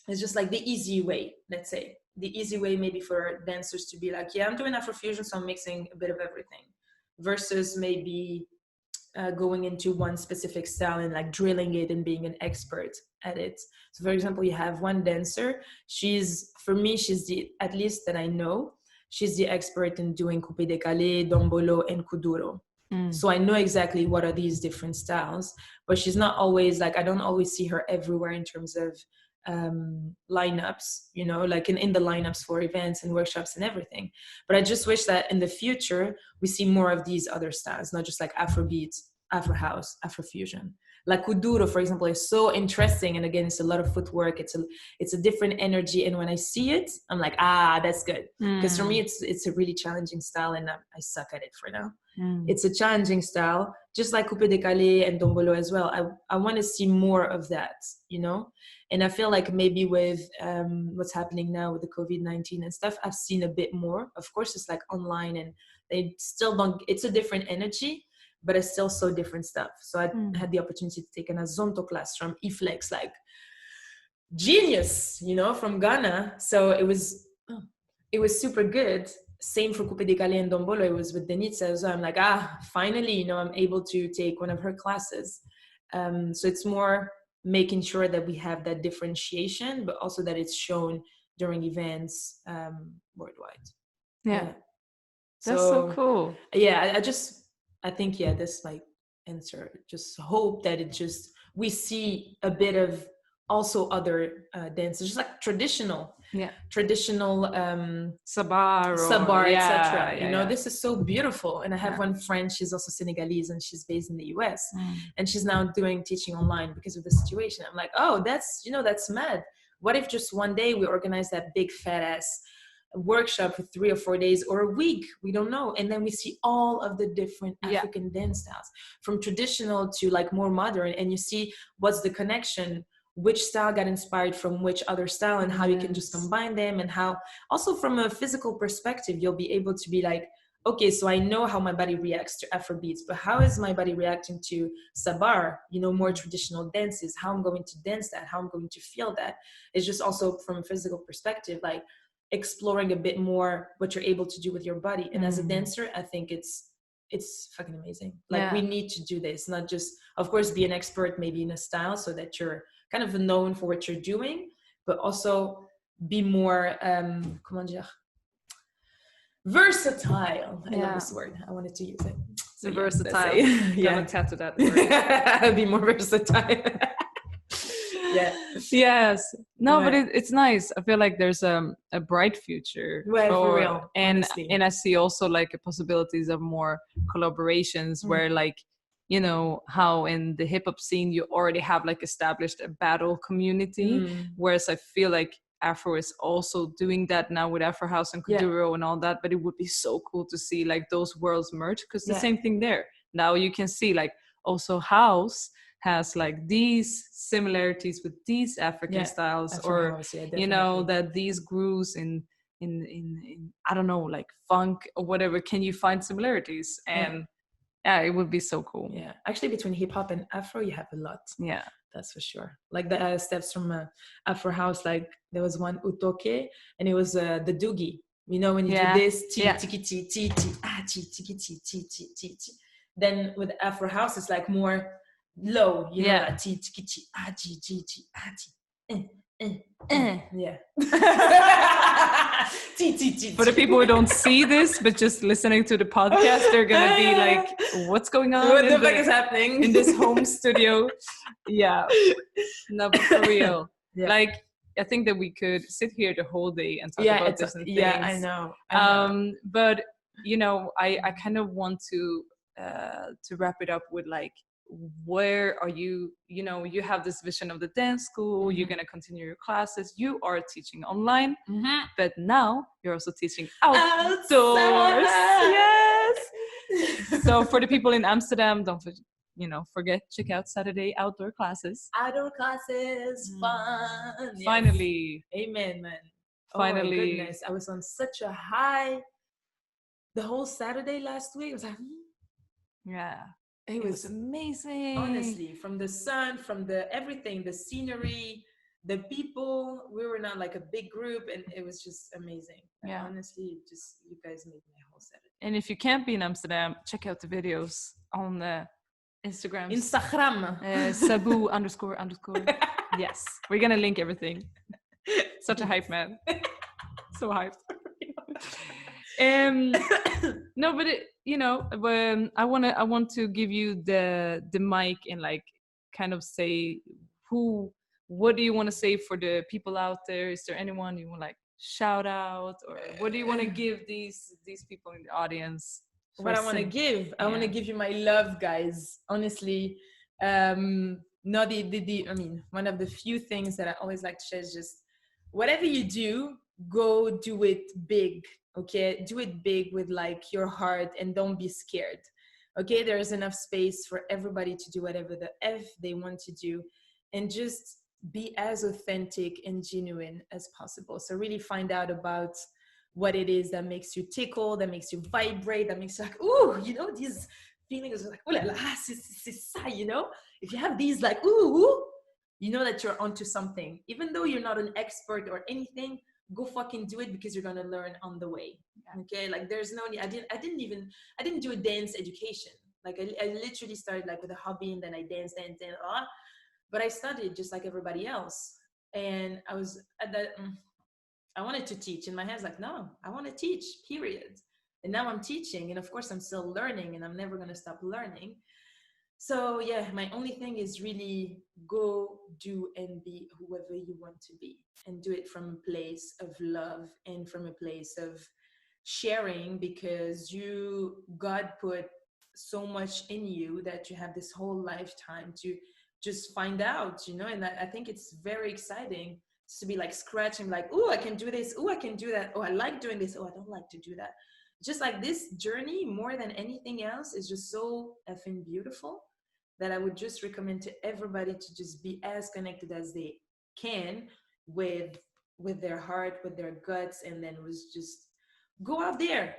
it's just like the easy way, let's say. The easy way maybe for dancers to be like, yeah, I'm doing Afrofusion, so I'm mixing a bit of everything, versus maybe going into one specific style and like drilling it and being an expert at it. So for example, you have one dancer, for me, she's the, at least that I know, she's the expert in doing coupe décalé, dombolo, and kuduro. So I know exactly what are these different styles, but she's not always like, I don't always see her everywhere in terms of lineups, you know, like in the lineups for events and workshops and everything. But I just wish that in the future we see more of these other styles, not just like Afrobeat, Afro house, Afro fusion. Like Kuduro, for example, is so interesting, and again, it's a lot of footwork. It's a different energy, and when I see it, I'm like, that's good. Because for me, it's a really challenging style, and I suck at it for now. It's a challenging style, just like Coupe Décalé and Dombolo as well. I want to see more of that, you know? And I feel like maybe with what's happening now with the COVID-19 and stuff, I've seen a bit more. Of course, it's like online, and they still don't, it's a different energy, but it's still so different stuff. So I had the opportunity to take an Azonto class from Iflex, like genius, you know, from Ghana. So it was super good. Same for Coupe Décalé and Dombolo. It was with Denitsa. So I'm like, finally, you know, I'm able to take one of her classes. So it's more making sure that we have that differentiation, but also that it's shown during events worldwide. Yeah. That's so cool. Yeah, I think, this might answer. Just hope that we see a bit of also other dances, just like traditional Sabar, etc. You know, this is so beautiful. And I have one friend, she's also Senegalese, and she's based in the US, and she's now teaching online because of the situation. I'm like, that's mad. What if just one day we organize that big fat ass workshop for 3 or 4 days or a week, we don't know, and then we see all of the different African dance styles, from traditional to like more modern, and you see what's the connection, which style got inspired from which other style, and how you can just combine them, and how also from a physical perspective you'll be able to be like, okay, so I know how my body reacts to Afrobeats, but how is my body reacting to Sabar, you know, more traditional dances, how I'm going to dance that, how I'm going to feel that. It's just also from a physical perspective, like exploring a bit more what you're able to do with your body. And as a dancer, I think it's fucking amazing. Like we need to do this, not just, of course, be an expert maybe in a style so that you're kind of known for what you're doing, but also be more comment dire, versatile. I love this word, I wanted to use it. So versatile. Gonna tattoo that word. Be more versatile. Yes. No, but it's nice. I feel like there's a bright future. For real. And I see also like possibilities of more collaborations where like, you know, how in the hip hop scene you already have like established a battle community, whereas I feel like Afro is also doing that now with Afro House and Kuduro and all that. But it would be so cool to see like those worlds merge, because the same thing there. Now you can see like also house has like these similarities with these African styles, or house, you know, that these grooves in I don't know, like funk or whatever, can you find similarities? And it would be so cool. Yeah, actually between hip hop and Afro you have a lot. Yeah, that's for sure. Like the steps from Afro house, like there was one utoke, and it was the doogie, you know, when you do this tiki ti ti ti tiki ti ti ti ti. Then with Afro house it's like more low, you know, that ti ti ti ti ti. Yeah. For the people who don't see this but just listening to the podcast, they're gonna be like, what's going on? What the fuck is happening in this home studio? No, but for real, like I think that we could sit here the whole day and talk about different things. I know. But you know, I kind of want to wrap it up with like, where are you? You know, you have this vision of the dance school, you're going to continue your classes, you are teaching online, but now you're also teaching outdoors. Yes. So for the people in Amsterdam, don't forget, check out Saturday outdoor classes. Fun. Finally. Amen, man. Finally. Oh my goodness, I was on such a high the whole Saturday last week. I was like, It was amazing. Honestly, from the sun, from the everything, the scenery, the people, we were not like a big group, and it was just amazing. Honestly, just you guys made my whole Saturday. And if you can't be in Amsterdam, check out the videos on the Instagram. Sabou __. Yes, we're gonna link everything. Such a hype man. So hyped. No, but I want to give you the mic and like kind of say what do you want to say for the people out there? Is there anyone you want to like shout out, or what do you want to give these people in the audience? What I want to give, I want to give you my love, guys. Honestly, not I mean, one of the few things that I always like to share is just whatever you do, go do it big. Okay, do it big with like your heart, and don't be scared. Okay, there is enough space for everybody to do whatever the F they want to do, and just be as authentic and genuine as possible. So really find out about what it is that makes you tickle, that makes you vibrate, that makes you like, ooh, you know, these feelings like, oh la la, c'est ça, you know? If you have these like, ooh, you know that you're onto something. Even though you're not an expert or anything, go fucking do it, because you're gonna learn on the way. Okay, like there's no need. I didn't do a dance education. Like I literally started like with a hobby, and then I danced, but I studied just like everybody else. And I was at that, I wanted to teach. In my head, I was like, no, I want to teach, period. And now I'm teaching. And of course, I'm still learning, and I'm never going to stop learning. So yeah, my only thing is really go do and be whoever you want to be, and do it from a place of love and from a place of sharing, because God put so much in you that you have this whole lifetime to just find out, you know. And I think it's very exciting to be like scratching, like, oh, I can do this, oh, I can do that, oh, I like doing this, oh, I don't like to do that. Just like this journey, more than anything else, is just so effing beautiful, that I would just recommend to everybody to just be as connected as they can with their heart, with their guts, and then was just go out there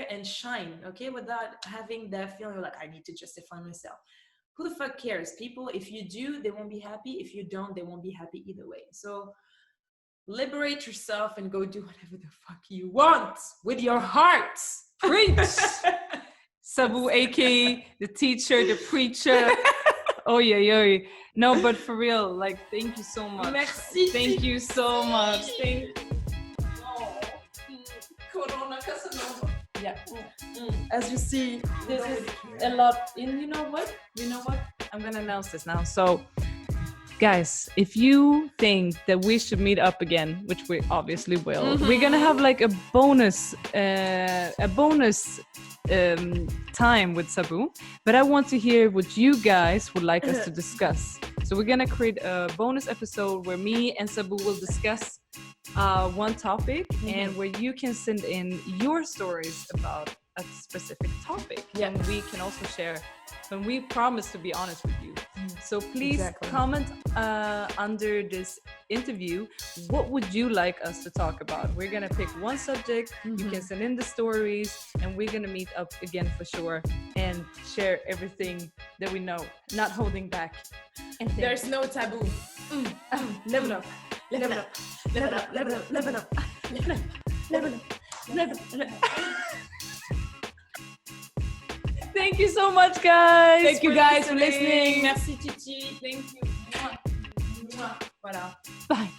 and shine, okay, without having that feeling like I need to justify myself. Who the fuck cares? People, if you do, they won't be happy. If you don't, they won't be happy either way. So liberate yourself and go do whatever the fuck you want with your heart. Preach. Sabou, aka the teacher, the preacher. Oh yeah. No, but for real, like, thank you so much. Merci. Thank you so much. Thank you. Corona Casanova. Yeah. As you see, this is a lot. And you know what? I'm gonna announce this now. So, guys, if you think that we should meet up again, which we obviously will, we're gonna have like a bonus time with Sabou. But I want to hear what you guys would like us to discuss. So we're gonna create a bonus episode where me and Sabou will discuss one topic, and where you can send in your stories about a specific topic. Yeah. And we can also share, and we promise to be honest with you. So please comment under this interview, what would you like us to talk about? We're gonna pick one subject, you can send in the stories, and we're gonna meet up again for sure and share everything that we know, not holding back. And there's no taboo. Level up. Level up. Level up. Level up. Level up. Level up. Level up. Level up. Thank you so much, guys. Thank you guys for listening. Merci, Titi. Thank you. Voilà. Bye.